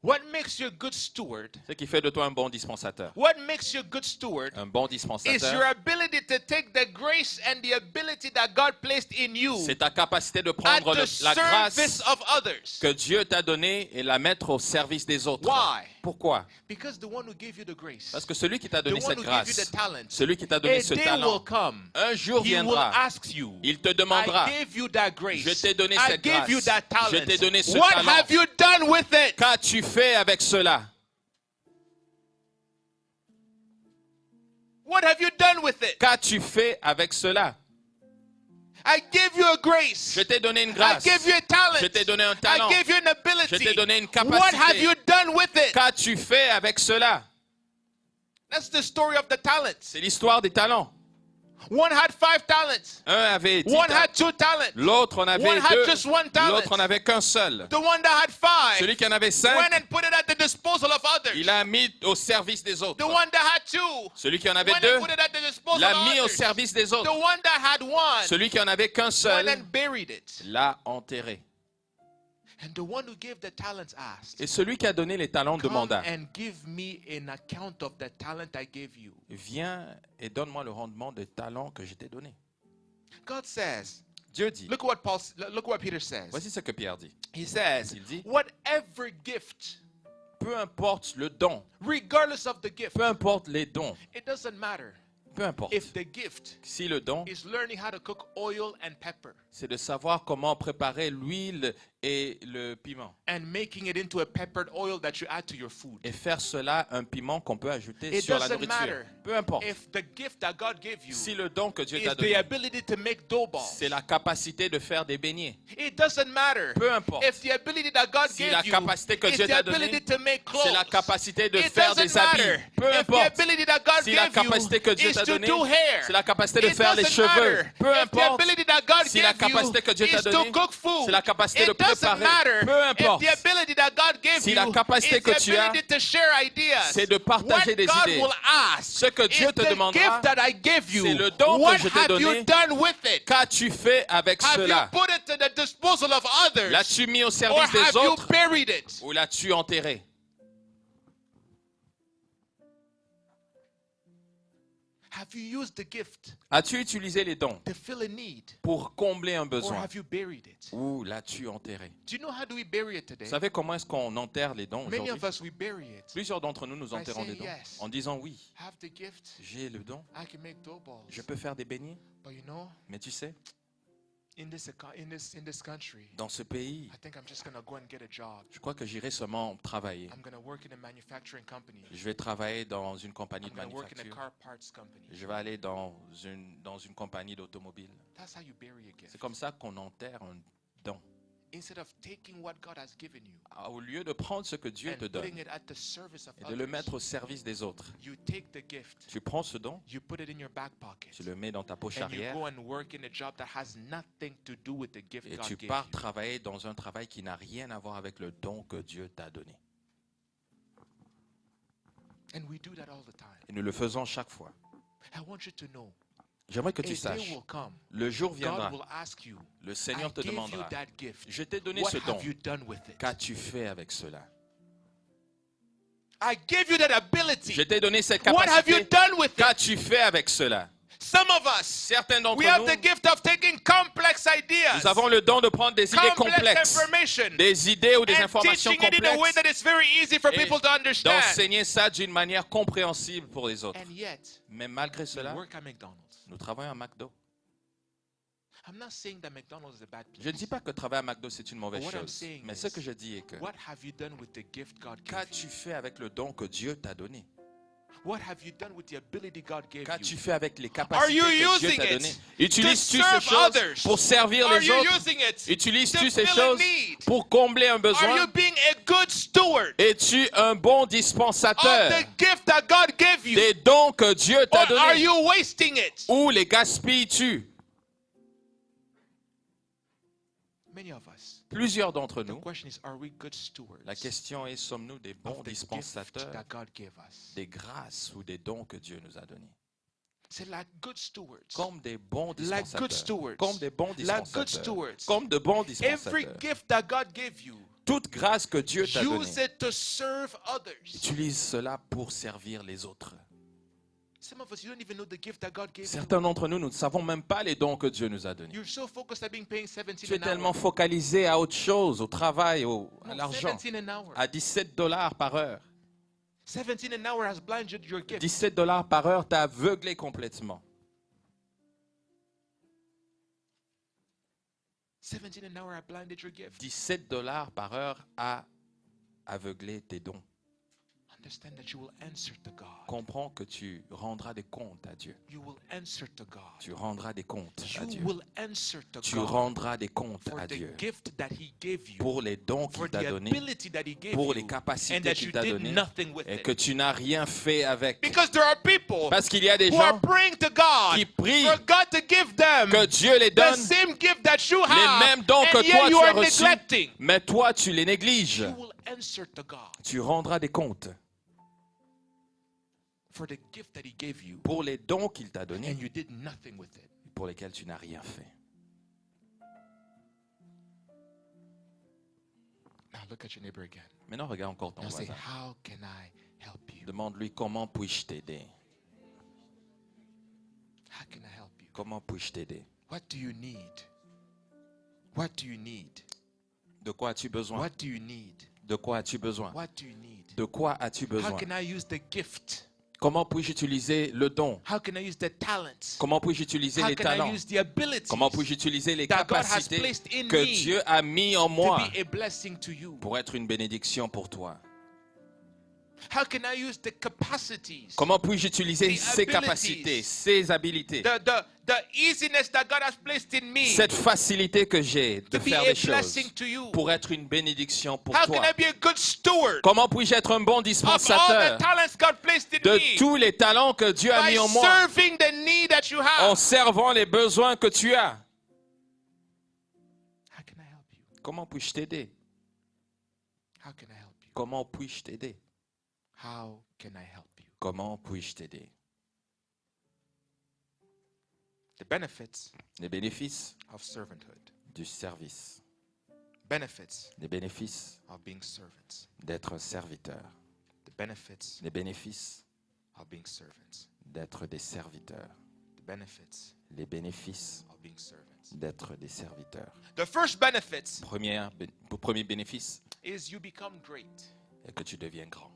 What makes you a good steward? Ce qui fait de toi un bon dispensateur. What makes you a good steward Un bon is your dispensateur, ability to take the grace and the ability that God placed in you c'est ta capacité de at prendre the la service grâce of others. que Dieu t'a donnée et la mettre au service des autres. Why? Pourquoi? Because the one who gave you the grace, Parce que celui qui t'a the donné one cette who gave you grâce, the talent, celui qui t'a donné a ce day will talent, come. un jour He will viendra, ask you, il te demandera, I gave you that grace. je t'ai donné I cette gave you grâce, that je t'ai talent. donné ce What talent. have you done with it? Qu'as-tu fait avec cela? What have you done with it? Qu'as-tu fait avec cela? I gave you a grace. Je t'ai donné une I grâce. gave you a talent. Je t'ai donné un talent. I gave you an Je t'ai ability. donné une What capacité. have you done with it? Qu'as-tu fait avec cela? That's the story of the talents. C'est l'histoire des talents. One had 5 talents. Un avait 10 One talents. had 2 talents. L'autre en avait One had 2. just 1 talent. L'autre en avait qu'un seul. The one that had 5 Celui qui en avait went 5, and put it at the disposal of others. il a mis au service des autres. The one that had 2 Celui qui en avait went 2, and put it at the disposal l'a of mis au others. service des The autres. one that had 1 Celui qui en avait qu'un went seul, and buried it. l'a enterré. And the one who gave the talents asked, Et celui qui a donné les talents come demanda, and give me an account of the talent I gave you. viens et donne-moi le rendement des talents que je t'ai donné. God says, Dieu dit, look what Peter says. voici ce que Pierre dit. He says, Il dit, whatever gift, peu importe le don, regardless of the gift, peu importe les dons, it doesn't matter peu importe. if the gift Si le don, is learning how to cook oil and pepper c'est de savoir comment préparer l'huile et le piment. and making it into a peppered oil that you add to your food. Et faire cela un piment qu'on peut ajouter It sur la doesn't nourriture. matter Peu importe. if the gift that God gave you Si le don que Dieu is t'a the donné, ability to make dough balls. c'est la capacité de faire des beignets. It doesn't matter Peu importe. if the ability that God Si la gave you capacité que is Dieu the t'a ability donnée, to make clothes. c'est la capacité de It faire doesn't des habits. matter Peu if the importe. ability that God Si la gave you capacité que Dieu is t'a to donnée, do hair. c'est la capacité de It faire les doesn't cheveux. matter Peu if the importe. ability that God Si la gave you capacité que Dieu t'a is to donnée, cook food. c'est la capacité de It doesn't préparer. matter Peu importe. if the ability that God gave Si you la capacité is que the tu as, ability to share ideas. c'est de partager What des God idées. will ask Ce que Dieu is te the demandera, gift that I gave you. c'est le don que What je t'ai have donné. you done with it? Qu'as-tu fait avec Have cela? you put it to the disposal of others? L'as-tu mis au Or service have des you autres buried it? ou l'as-tu enterré? Have you used the gift As-tu utilisé les dons to fill a need? pour combler un Or besoin have you buried it? ou l'as-tu enterré? Do you know how do we bury it today? Vous savez comment est-ce qu'on enterre les dons Many aujourd'hui? of us, we bury it. Plusieurs d'entre nous, nous By enterrons des saying dons yes. en disant oui, Have the gift. j'ai le don, I can make dough balls. je peux faire des beignets, But you know, mais tu sais, in this country, dans ce pays, I think I'm just gonna go and get a job. je crois que j'irai seulement travailler. I'm gonna work in a manufacturing company. Je vais travailler dans une compagnie I'm de gonna work in a manufacture. car parts company. Je vais aller dans une compagnie d'automobile. That's how you bury a gift. C'est comme ça qu'on enterre un don. Instead of taking what God has given you Au lieu de prendre ce que Dieu te and donne putting it at the service of et de le others, mettre au service des autres, you take the gift, tu prends ce don, you put it in your back pocket, tu le mets dans ta poche and you arrière go and work in a job that has nothing to do with the gift et God tu gave pars you. travailler dans un travail qui n'a rien à voir avec le don que Dieu t'a donné. And we do that all the time. Et nous le faisons chaque fois. I want you to know, J'aimerais que a tu day saches, will come. le jour viendra, God will ask you, le I Seigneur te gave you demandera, that gift. je t'ai donné What ce don, have you done with it? qu'as-tu fait avec cela? I gave you that ability. Je t'ai donné cette What have you capacité, done with it? qu'as-tu fait avec cela? Some of us, Certains d'entre we have nous, the gift of taking complex ideas, nous avons le don de prendre des idées complex complexes, information, des idées ou des and informations teaching it in a way complexes, that is very easy for et people to understand. d'enseigner ça d'une manière compréhensible pour les autres. And yet, Mais malgré we cela, work at McDonald's. nous travaillons à McDo. I'm not saying that McDonald's is a bad Je ne place. dis pas que travailler à McDo, c'est une mauvaise But what I'm chose. saying Mais is, ce que je dis est que, What have you done with the gift God gave qu'as-tu you? fait avec le don que Dieu t'a donné? What have you done with the ability God gave Qu'as-tu you? fait avec les Are capacités you que Dieu using t'a it données? to Utilises-tu ces serve choses others? pour servir Are les you autres? using it Utilises-tu to ces fill a choses need? pour combler un Are besoin? you being a good steward Es-tu un bon of dispensateur the gift that God gave you? des dons que Dieu Or t'a are donnés? you wasting it? Ou les gaspilles-tu? Many of us. Plusieurs d'entre The nous, question is, are we good stewards la question est, sommes-nous des bons of the gift dispensateurs that God gave us? des grâces ou des dons que Dieu nous a donnés? C'est like good stewards. Comme des bons Like good dispensateurs. stewards. Comme des bons Like good dispensateurs. stewards. Comme de bons Every dispensateurs. gift that God gave you, Toute grâce que Dieu t'a donnée, use it to serve others. utilise cela pour servir les autres. Some of us, you don't even know the gift that God gave you. Certains d'entre nous, nous ne savons même pas les dons que Dieu nous a donnés. You're so focused on being paying 17 Tu es an tellement hour. focalisé à autre chose, au travail, à No, l'argent, 17 an hour. à 17 $ par heure. 17 an hour has blinded your gift. 17 $ par heure t'a aveuglé complètement. 17 an hour has blinded your gift. 17 $ par heure a aveuglé tes dons. Understand that you will answer to God. Comprends que tu rendras des comptes à Dieu. You will answer to God. Tu rendras des comptes à You Dieu. will answer to Tu God rendras des comptes for à the Dieu gift that He gave you, pour les dons for qu'il t'a the donnés, ability that He gave pour les you, and capacités that qu'il you t'a did données nothing with et it. que tu n'as rien fait avec. Because there are people Parce qu'il y a des who are gens praying to God qui prient for God to give them que Dieu les the donne, same gift that you have, mêmes dons que and toi yet you tu as are reçus, neglecting. mais toi tu les négliges. You will answer to God Tu rendras des comptes for the gift that He gave you, pour les dons qu'il t'a donnés and you did nothing with it. pour lesquels tu n'as rien fait. Now look at your neighbor again. Maintenant, regarde encore ton Now say, voisin. how can I help you? Demande-lui comment puis-je t'aider. How can I help you? Comment puis-je t'aider? What do you need? What do you need? De quoi as-tu besoin? What do you need? De quoi as-tu besoin? What do you need? De quoi as-tu How besoin? can I use the gift? Comment puis-je utiliser le don? How can I use the talents? Comment puis-je utiliser How les can talents? I use the abilities Comment puis-je utiliser les that God has capacités placed in que me Dieu a mis en to moi be a blessing to you? pour être une bénédiction pour toi? How can I use the capacities? Comment puis-je utiliser The ces abilities. capacités, ces habilités, The easiness that God has placed in me cette facilité que j'ai de to be faire a des choses blessing to you? pour être une bénédiction pour How toi? can I be a good steward Comment puis-je être un bon of all the dispensateur talents God placed in de me tous les talents que Dieu a by mis en moi serving the need that you en have? servant les besoins que tu as? How can I help you? Comment puis-je t'aider? How can I help you? Comment puis-je t'aider? How can I help you? Comment puis-je t'aider? The benefits Les bénéfices of servanthood. du service. Benefits Les bénéfices of being servants. d'être serviteur. The benefits Les bénéfices of being servants. d'être des serviteurs. The benefits Les bénéfices of being servants. d'être des serviteurs. The first benefits Premier bénéfice is you become great. est que tu deviens grand.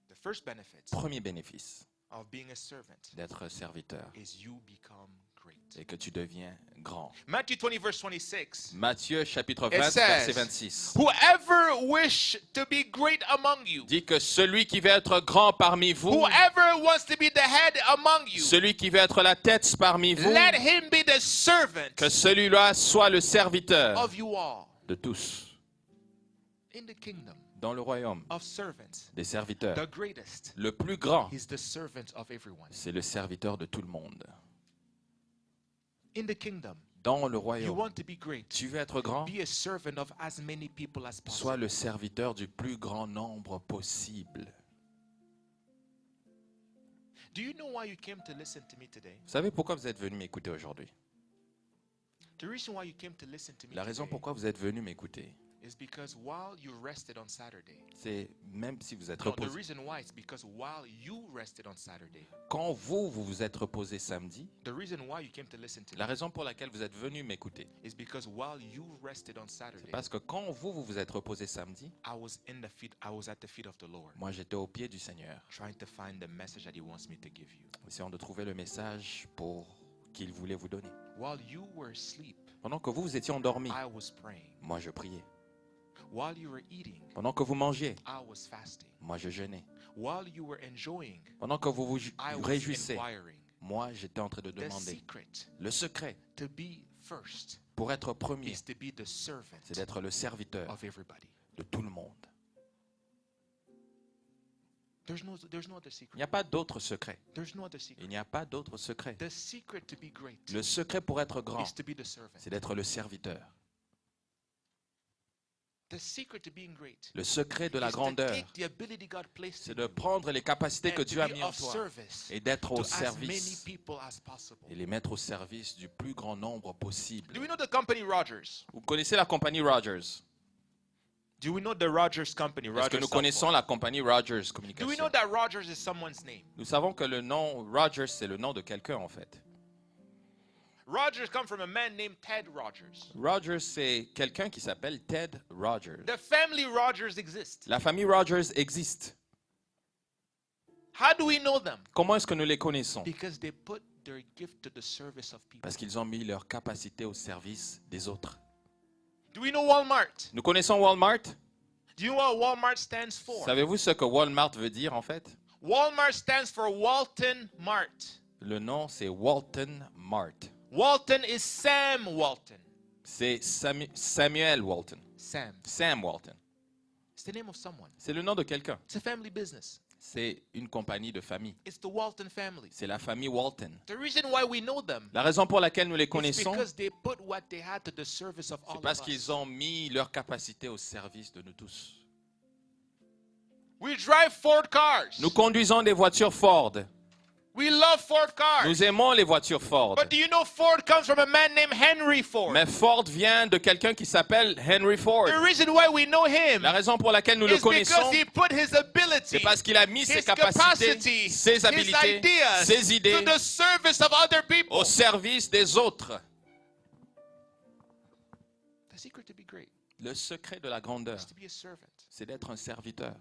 The first benefits Premier bénéfice of being a servant d'être serviteur is you become great. est que tu deviens grand. Matthew 20 verse 26. Matthieu chapitre It 20 says, verset 26 Whoever wish to be great among you, dit que celui qui veut être grand parmi vous, whoever wants to be the head among you, celui qui veut être la tête parmi vous, let him be the servant que celui-là soit le serviteur of you all. de tous. In the kingdom Dans le royaume of servants, des serviteurs, the greatest le plus grand, is the servant of everyone. c'est le serviteur de tout le monde. In the kingdom dans le You royaume. want to be great. Tu veux être grand? Be a servant of as many people as possible. Sois le serviteur du plus grand nombre possible. Do you know why you came to listen to me today? Vous savez pourquoi vous êtes venu m'écouter aujourd'hui? The reason why you came to listen to me La raison today pourquoi vous êtes venu m'écouter, is because while you rested on Saturday, c'est même si vous êtes no, the reposé. reason why is because while you rested on Saturday, Quand vous vous êtes reposé samedi, the reason why you came to listen to la me raison pour laquelle vous êtes venu m'écouter, is because while you rested on c'est Saturday, parce que quand vous vous êtes reposé samedi, I was at the feet of the Lord, moi j'étais au pied du Seigneur, trying to find the message that He wants me to give you. essayant de trouver le message pour qu'il voulait vous donner. While you were asleep, Pendant que vous étiez endormis, I was praying. moi je priais. While you were eating, Pendant que vous mangiez, I was fasting. moi je jeûnais. While you were enjoying, Pendant que vous vous I was réjouissez, inquiring. moi j'étais en train de The demander. secret Le secret to be first pour être premier, is to be the servant c'est d'être le serviteur of everybody. de tout le monde. There's no other Il secret. n'y a pas d'autre secret. There's no other secret. Il n'y a pas d'autre secret. The secret to be great Le secret pour être grand, is to be the servant. c'est d'être le serviteur. The secret to being great Le secret de la is to grandeur, take the ability God placed c'est in de you prendre les capacités que and Dieu a to mis be en of toi service et d'être to au as many service people as possible. et les mettre au service du plus grand nombre possible. Do we know the company Rogers? Vous connaissez la compagnie Rogers? Do we know the Rogers company? Est-ce que Rogers nous Software? connaissons la compagnie Rogers Do we Communication? know that Rogers is someone's name? Nous savons que le nom Rogers, c'est le nom de quelqu'un en fait. Rogers come from a man named Ted Rogers. Rogers, c'est quelqu'un qui s'appelle Ted Rogers. The family Rogers exists. La famille Rogers existe. How do we know them? Comment est-ce que nous les connaissons? Because they put their gift to the service of people. Parce qu'ils ont mis leur capacité au service des autres. Do we know Walmart? Nous connaissons Walmart. Do you know what Walmart stands for? Savez-vous ce que Walmart veut dire en fait? Walmart stands for Walton Mart. Le nom, c'est Walton Mart. Walton is Sam Walton. C'est Samuel Walton. Sam. Sam Walton. It's the name of someone. C'est le nom de quelqu'un. It's a family business. C'est une compagnie de famille. It's the Walton family. C'est la famille Walton. The reason why we know them La raison pour laquelle nous les is connaissons, because they put what they had to the service of all c'est of parce us. qu'ils ont mis leur capacité au service de nous tous. We drive Ford cars. Nous conduisons des voitures Ford. We love Ford cars. Nous aimons les voitures Ford. But do you know Ford comes from a man named Henry Ford? Mais Ford vient de quelqu'un qui s'appelle Henry Ford. The reason why we know him La raison pour laquelle nous le is because connaissons, he put his ability, c'est parce qu'il a mis ses his capacités, capacity, ses his habilités, ideas ses idées to the service of other people. au service des autres. The secret to be great Le secret de la grandeur, is to be a servant. c'est d'être un serviteur.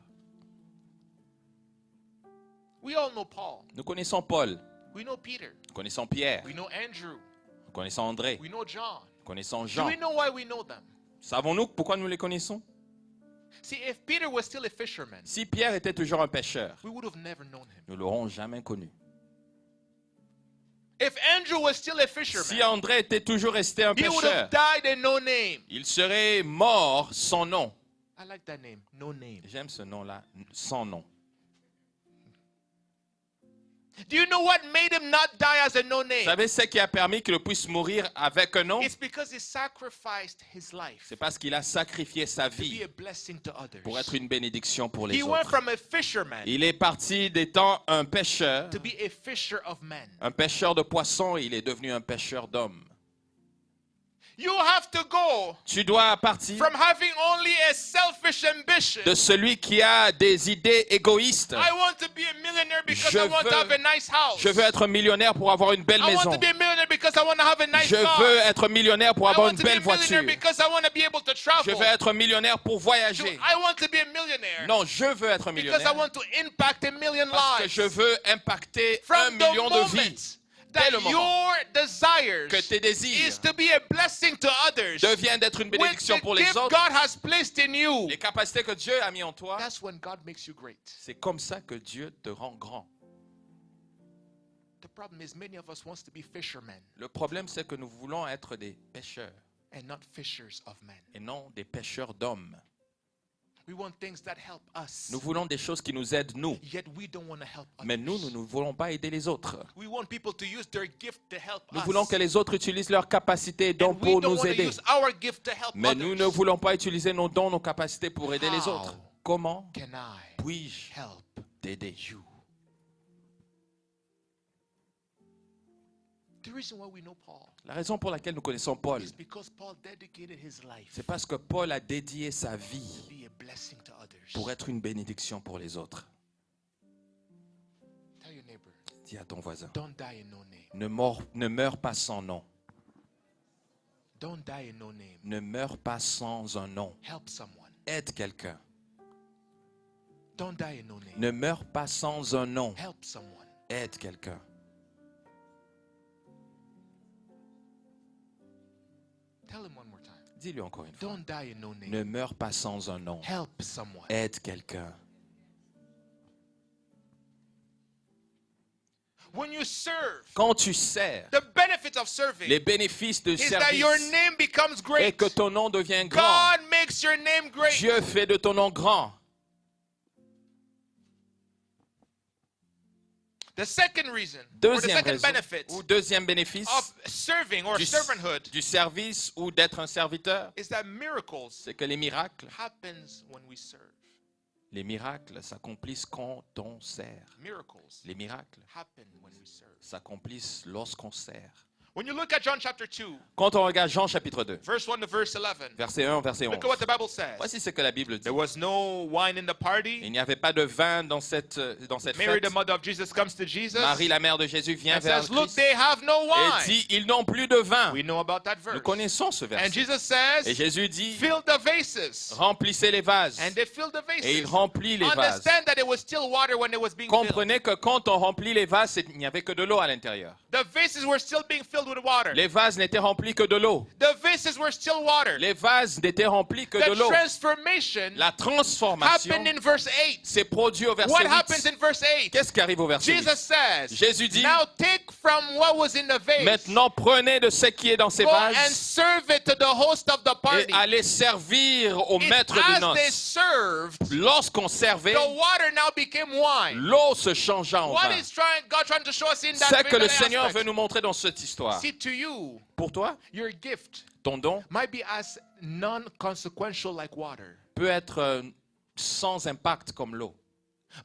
We all know Paul. Nous connaissons Paul, We know Peter. nous connaissons Pierre, We know Andrew. nous connaissons André, We know John. nous connaissons Do Jean. we know why we know them? Savons-nous pourquoi nous les connaissons? See, if Peter was still a fisherman, Si Pierre était toujours un pêcheur, we would have never known him. nous l'aurons jamais connu. If Andrew was still a Si fisherman, André était toujours resté un he would pêcheur, have died and no name. il serait mort sans nom. I like that name, no name. J'aime ce nom-là, sans nom. Do you know what made him not die as a no Vous name? savez ce qui a permis qu'il puisse mourir avec un nom? It's because he sacrificed his life C'est parce qu'il a sacrifié sa to be vie a blessing to others. pour être une bénédiction pour les He went autres. from a fisherman Il est parti d'étant un pêcheur, to be a fisher of men. un pêcheur de poissons, et il est devenu un pêcheur d'hommes. You have to go Tu dois partir from having only a selfish ambition. de celui qui a des idées égoïstes. I want to be a millionaire because Je I want to veux- have a nice house. Je veux être millionnaire pour avoir une belle I want maison. to be a millionaire because I want to have a nice Je car. veux être millionnaire pour I avoir want une to be a belle voiture. millionaire because I want to be able to Je travel. veux être millionnaire pour So voyager. I want to be a millionaire Non, je veux être because I millionnaire want to impact a million parce que lives. je veux impacter 1 From the million de moment vies. that Dès le moment your desires que tes désirs is to be a blessing to others deviennent d'être une with bénédiction the pour les gift autres, God has placed in you, les capacités que Dieu a mis en toi, that's when God makes you great. c'est comme ça que Dieu te rend grand. The problem is many of us wants to be fishermen Le problème, c'est que nous voulons être des pêcheurs and not fishers of men. et non des pêcheurs d'hommes. We want things that help us. Nous voulons des choses qui nous aident, nous. Yet we don't want to help others. Mais nous ne voulons pas aider les autres. We want people to use their gift to help Nous us. voulons que les autres utilisent leurs capacités et dons And we pour don't nous want to aider. use our gift to help Mais others. nous ne voulons pas utiliser nos dons, nos capacités pour aider les How autres. Comment can I puis-je help t'aider? you? The reason why we know Paul La raison pour laquelle nous connaissons Paul, is because Paul dedicated his life c'est parce que Paul a dédié sa to vie be a blessing to others. pour être une bénédiction pour les autres. Tell your neighbor, Dis à ton voisin, don't die in no name. ne meurs pas sans nom. Don't die in no name. Ne meurs pas sans un nom. Help someone. Aide quelqu'un. Don't die in no name. Ne meurs pas sans un nom. Help someone. Aide quelqu'un. Tell him one more time. Dis-lui encore une fois. Don't die in no name. Ne meurs pas sans un nom. Help someone. Aide quelqu'un. When you serve, Quand tu sers, the benefit of serving les bénéfices de is that your service name becomes et great. que ton nom devient grand. God makes your name great. Dieu fait de ton nom grand. The second reason, or the Deuxième second raison, benefit ou deuxième bénéfice of serving or du, servanthood du service ou d'être un serviteur, is that miracles c'est que les miracles serve. Les miracles s'accomplissent quand on sert. Miracles Les miracles happen when we serve. s'accomplissent lorsqu'on sert. When you look at John chapter 2, Quand on regarde Jean chapitre 2, verse 1 to verse 11, verset 1, verset 11, look at what the Bible says. voici ce que la Bible dit. There was no wine in the party. Il n'y avait pas de vin dans cette Mary, fête. the mother of Jesus, comes to Jesus Marie, la mère de Jésus, vient and vers says, look, Christ they have no et wine. dit, ils n'ont plus de vin. We know about that Nous verse. connaissons ce And verset. Jesus Et says, Jésus dit, fill the vases. remplissez les vases. And they filled the Et il vases. remplit les vases. Understand that it was still water when it was being filled. Comprenez que quand on remplit les vases, il n'y avait que de l'eau à l'intérieur. The vases were still being filled with water. Les vases n'étaient remplis que de l'eau. The vases were still water. Les vases n'étaient remplis que de The l'eau. transformation La transformation happened in verse 8. s'est produite au verset What happens 8. in verse 8? Qu'est-ce qui arrive au verset 8? Jesus says, Jésus dit, now take from what was in the vase, maintenant prenez de ce qui est dans ces go and vases serve it to the host of the et party. allez servir au It's maître des as they noces. served, Lorsqu'on servait, the water now became wine. l'eau se changea en What vin. is God trying to show us in that C'est que le very Seigneur aspect? veut nous montrer dans cette histoire. See, to you, Pour toi, your gift ton don might be as non-consequential like water. peut être sans impact comme l'eau.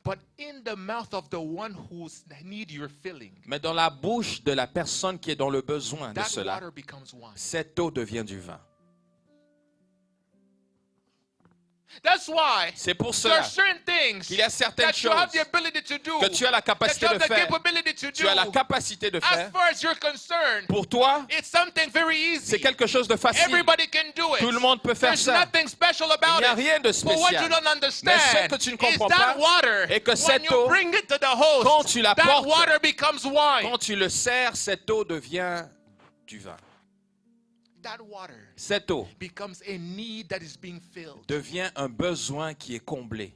But in the mouth of the one who need your filling, Mais dans la bouche de la personne qui est dans le besoin de that cela, water becomes wine. cette eau devient du vin. That's why C'est pour there are cela certain things qu'il y a certaines that you have choses the ability to do, que tu as la that capacité you de have the faire. capability to Tu as la do. capacité de As faire. far as you're concerned, Pour toi, it's something very c'est easy. quelque chose de facile. Everybody can do it. Tout le monde peut faire There's ça. nothing special Il about n'y a it. rien de But what you spécial. don't Mais ce understand que tu ne is comprends that pas, water, est que when cette you eau, bring it to the quand host, tu la that portes, water becomes wine. quand tu le sers, cette eau devient du vin. That water Cette eau becomes a need that is being filled. devient un besoin qui est comblé.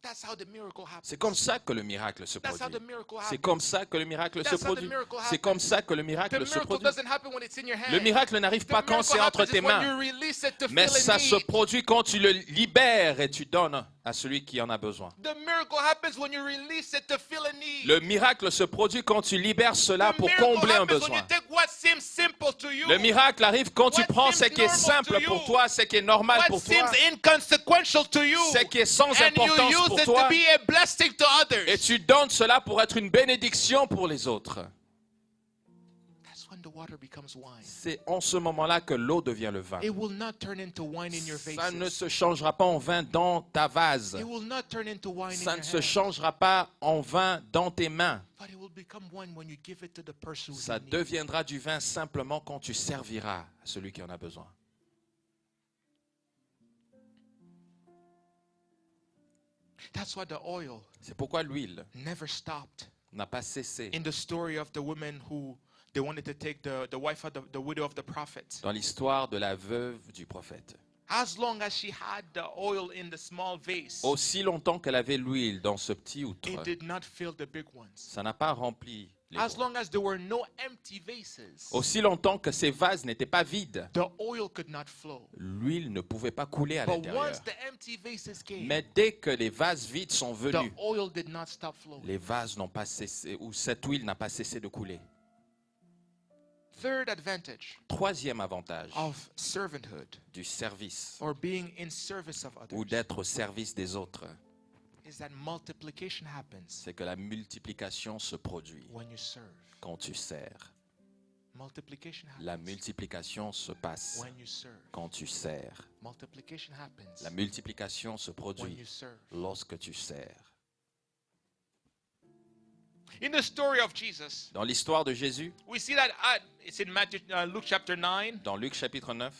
That's how the miracle happens. C'est comme ça que le miracle se That's how produit. the miracle C'est happens. comme ça que le miracle se That's how the produit. miracle C'est comme ça que le The miracle se miracle produit. doesn't happen when it's in your hand. Le miracle n'arrive The pas quand miracle c'est entre happens tes is when mains, you release it to mais fill a ça se need. produit quand tu le libères et tu donnes à celui qui en a besoin. The miracle happens when you release it to fill a need. Le miracle se produit quand tu libères cela The pour miracle combler un happens when you besoin. take what seems simple to you, Le miracle arrive quand tu What prends ce seems qui est normal simple to pour you, toi, ce qui est normal what pour seems toi, inconsequential to you, ce qui est sans and you importance use pour it toi, to be a blessing to others. et tu donnes cela pour être une bénédiction pour les autres. That's when the water becomes wine. C'est en ce moment-là que l'eau devient le vin. It will not turn into wine in your Ça ne vases. se changera pas en vin dans ta vase. It will not turn into wine Ça in ne your se hand. changera pas en vin dans tes mains. But it will become wine when you give it to the person who Ça needs it. deviendra du vin simplement quand tu serviras à celui qui en a besoin. That's why the oil C'est pourquoi l'huile never stopped. n'a pas cessé. In the story of the woman who they wanted to take the wife of the widow of the prophet. Dans l'histoire de la veuve du prophète. As long as she had the oil in the small vase, Aussi longtemps qu'elle avait l'huile dans ce petit outre, it did not fill the big ones. ça n'a pas rempli les as bons. long as there were no empty vases, Aussi longtemps que ces vases n'étaient pas vides, the oil could not flow. l'huile ne pouvait pas couler à But l'intérieur. once the empty vases came, Mais dès que les vases vides sont the venus, oil did not stop flowing. les vases n'ont pas cessé, ou cette huile n'a pas cessé de couler. Third advantage Troisième avantage of servanthood du service or being in service of ou others d'être au service des autres, is that multiplication happens c'est que la multiplication se produit when you serve. quand tu sers. Multiplication La happens multiplication se passe when you serve. quand tu sers. Multiplication happens La multiplication se when produit you serve. lorsque tu sers. In the story of Jesus, Dans l'histoire de Jésus, we see that it's in Luke chapter 9. dans Luc chapitre 9,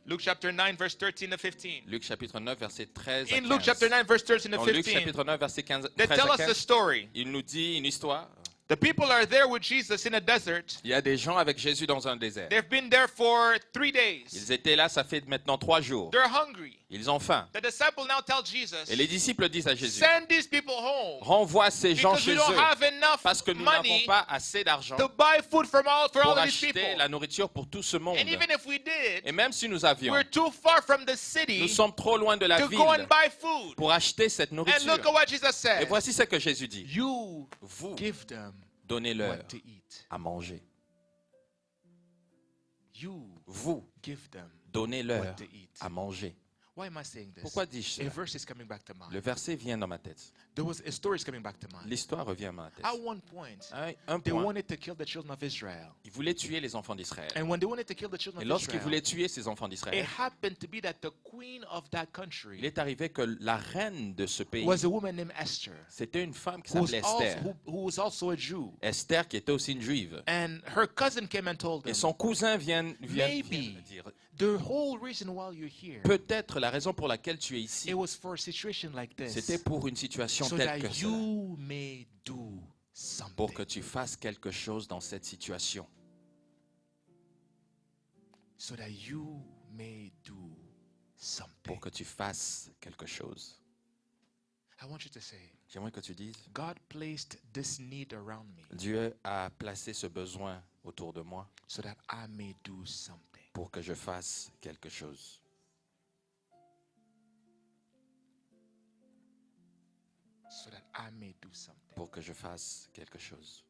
Luke chapter 9, verse 13 to 15. Luc chapitre 9, verset 13 à In Luke 15. chapter 9, verse 13 to Dans Luc 15, chapitre 9, verset 15, they 13 tell à us the 15, story. il nous dit une histoire. The people are there with Jesus in a desert. Il y a des gens avec Jésus dans un désert. They've been there for 3 days. Ils étaient là, ça fait maintenant 3 jours. They're hungry. Ils ont faim. The disciple now tells Jesus, Et les disciples disent à Jésus, send these people home renvoie ces gens because chez we don't eux have enough parce que nous n'avons money pas assez d'argent to buy food for all pour of these acheter people. la nourriture pour tout ce monde. And even if we Et did, même si nous avions, we're too far from the nous city sommes trop loin de la to ville go and buy food. pour acheter cette And nourriture. look at what Jesus Et says. voici ce que Jésus dit. You Vous give them donnez-leur what to eat. à manger. You Vous give them donnez-leur what to eat. à manger. Why am I saying this? Pourquoi dis-je A cela? verse is coming back to mind. Le verset vient dans ma tête. There was a story is coming back to mind. L'histoire revient à ma tête. At one point, Un they point, wanted to kill the children of Israel. ils voulaient tuer les enfants d'Israël. And when they wanted to kill the children Et of lorsqu'ils Israel, voulaient tuer ces enfants it d'Israël, happened to be that the queen of that il country est arrivé que la reine de ce pays, was a woman named Esther, c'était une femme qui who was, s'appelait also, Esther. who was also a Jew. Esther qui était aussi une juive. And her cousin came and told Et him, son cousin vient Maybe. dire, the whole reason why you're here, peut-être la raison pour laquelle tu es ici, it was for a situation like c'était this, pour une situation so telle that que cela, you may do pour que something. tu fasses quelque chose dans cette situation, So that you may do something. pour que tu fasses quelque chose. I want you to say, J'aimerais que tu dises, God placed this need around me Dieu a placé ce besoin autour de moi so that I may do something. pour que je fasse quelque chose. So that I may do something. Pour que je fasse quelque chose.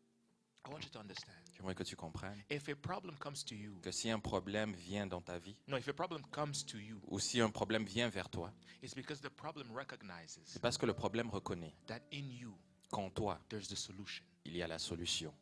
I want you to understand. J'aimerais que tu comprennes If a problem comes to you, que si un problème vient dans ta vie, no, if a problem comes to you, ou si un problème vient vers toi, it's because the problem recognizes c'est parce que le problème reconnaît that in you qu'en toi, there's the solution. il y a la solution.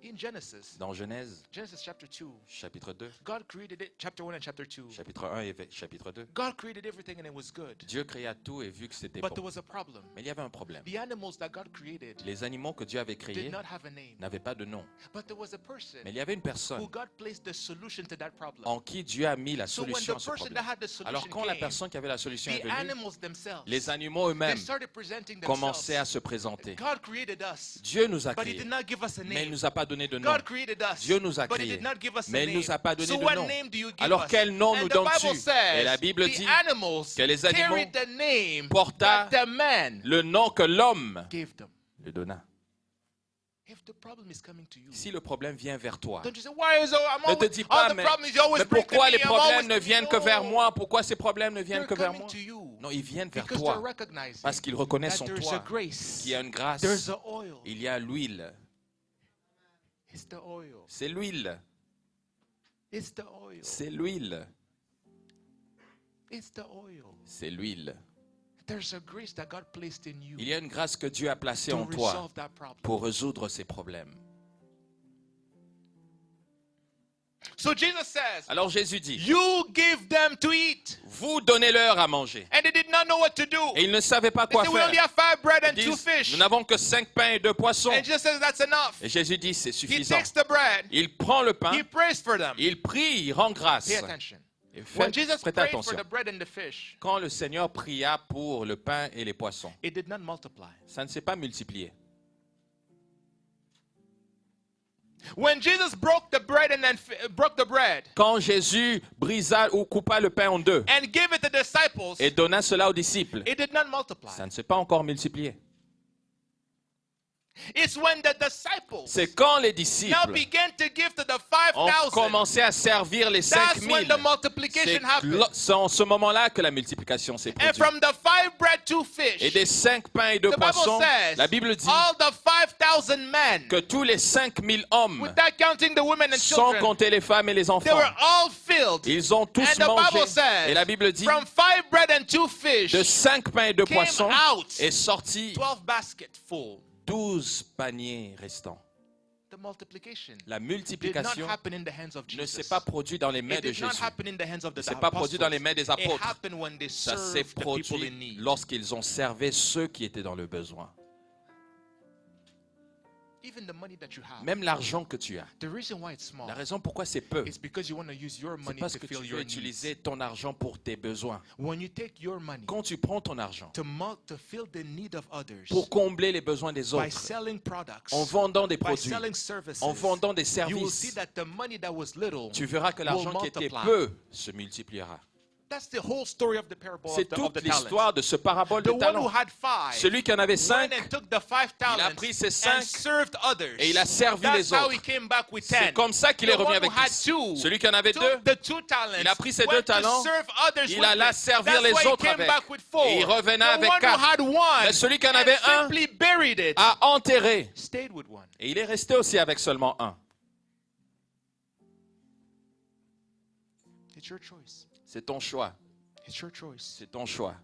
In Genesis, Dans Genèse, Genesis chapter 2, chapitre 2, God created it, chapter 1 and chapter 2. chapitre 1 et chapitre 2, God created everything and it was good. Dieu créa tout et vu que c'était But there bon. was a problem. Mais il y avait un problème. The animals that God created Les animaux que Dieu avait did créés not have a name. n'avaient pas de nom. But there was a person Mais il y avait une personne who God placed the solution to that problem. en qui Dieu a mis la So when solution the à ce person problème. that had the Alors solution quand la came, personne qui avait la solution est the venue, animals themselves, les animaux they eux-mêmes started presenting commençaient à themselves. se présenter. God created us, Dieu nous a but He créés, did not give us a mais il name. ne nous a pas donné de nom. God created us, Dieu nous a but He créés, did not give us a mais il name. ne nous a pas donné So de what nom. name do you give Alors us? quel nom And nous the donnes-tu? Bible says Et la Bible the dit animals que les animaux carried the name porta that the man le nom que l'homme gave them. le donna. If the problem is coming to you, Si le problème vient vers toi, don't you say, why is I'm ne te always, dis all pas, the problems you always mais bring to pourquoi me, les I'm problèmes always ne viennent que vers No. moi? Pourquoi ces problèmes ne viennent They're que vers coming moi? to you Non, ils viennent vers because they're toi recognizing parce qu'ils reconnaissent that en there's a toi grace, qu'il y a une grâce, there's a oil. il y a l'huile. It's the oil. C'est l'huile, It's the oil. c'est l'huile, It's the oil. c'est l'huile. There's a grace that God placed in you Il y a une grâce que Dieu a placée to en toi resolve that problem. pour résoudre ces problèmes. So Jesus says, Alors Jésus dit, you give them to eat. vous donnez-leur à manger. And they did not know what to do. Et ils ne savaient pas They quoi said, we faire. only have 5 bread Ils and 2 disent, fish. nous n'avons que 5 pains et 2 poissons. And Jesus says, that's enough. Et Jésus dit, c'est He suffisant. takes the bread. Il prend le pain, He prays for them. il prie, il rend grâce. Pay attention. Et When Jesus faites prayed for attention. the bread and the fish, Quand le Seigneur pria pour le pain et les poissons, it did not multiply. ça ne s'est pas multiplié. When Jesus broke the bread and then broke the bread Quand Jésus brisa ou coupa le pain en deux and gave it to the disciples, et donna cela aux disciples, it did not multiply. ça ne s'est pas encore multiplié. It's when the disciples C'est quand les now disciples began to give to the ont 5,000. commencé à servir les That's when 5000. the multiplication happened. C'est en ce moment-là que la multiplication s'est And produite. from the 5 bread, 2 Et fish, des 5 pains et 2 the Bible poissons, says la Bible dit all the 5,000 men, que tous les 5000 hommes, without counting the women and sans children, compter les femmes et les they enfants, were all filled. ils ont tous And the mangé. Bible says Et la Bible dit from 5 bread and 2 fish, de 5 pains et 2 came poissons out est sorti 12 baskets full. 12 paniers restants. The multiplication La did not multiplication happen in the hands of ne s'est Jesus. pas produite dans les mains It de did not Jésus. happen in the hands of the Ne s'est pas produit dans les apostles. mains des It apôtres. happened when they Ça served s'est the people in produit need. lorsqu'ils ont servi ceux qui étaient dans le besoin. Even the money that you have, Même l'argent que tu as. the reason why it's small La raison pourquoi c'est peu, is because you want to use your c'est money parce to que fill tu your veux needs. utiliser ton argent pour tes besoins. When you take your money Quand tu prends ton argent to fill the need of others pour combler les besoins des by autres, selling products, en vendant des by produits, selling services, en vendant des you will see services, that the money that was little tu verras que l'argent qui était multiply. peu se multipliera. That's the whole story of the parable C'est of the toute talents. l'histoire de ce parabole The des one who talents. had 5 Celui qui en avait went 5 and took the 5 il a talents pris ses and 5 served others. et il a servi That's les how autres. he came back with C'est 10. comme ça qu'il est The revenu one avec who had 10. 2 Celui qui en avait 2, took the 2 talents, il a pris ses went 2 to talents, serve others il with alla it. servir That's les why he autres came avec. back with 4. Et il revenait The avec one who 4. had 1 Mais celui qui en and avait un simply buried it, a enterré. stayed with 1. Et il est resté aussi avec seulement 1. It's your choice. C'est ton choix. It's your choice. C'est ton choix.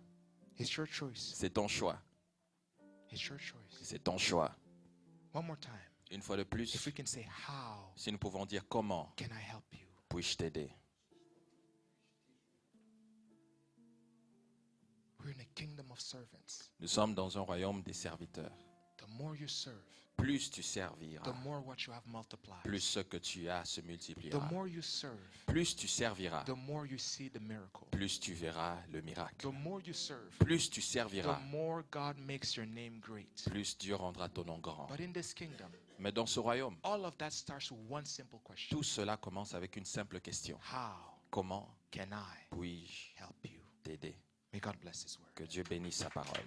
It's your choice. C'est ton choix. It's your choice. C'est ton choix. One more time. Une fois de plus, If we can say, how si nous pouvons dire comment can I help you? puis-je t'aider? We're in a kingdom of servants. Nous sommes dans un royaume des serviteurs. The more you serve, Plus tu serviras, the more what you have multiplied. plus ce que tu as se The multipliera. more you serve, Plus tu serviras, the more you see the miracle. plus tu verras le miracle. The more you serve, Plus tu the serviras, more God makes your name great. plus Dieu rendra ton nom grand. But in this kingdom, Mais dans ce royaume, all of that starts with one simple question. tout cela commence avec une simple question. How Comment can I puis-je help you? t'aider? May God bless His word. Que Dieu bénisse sa parole.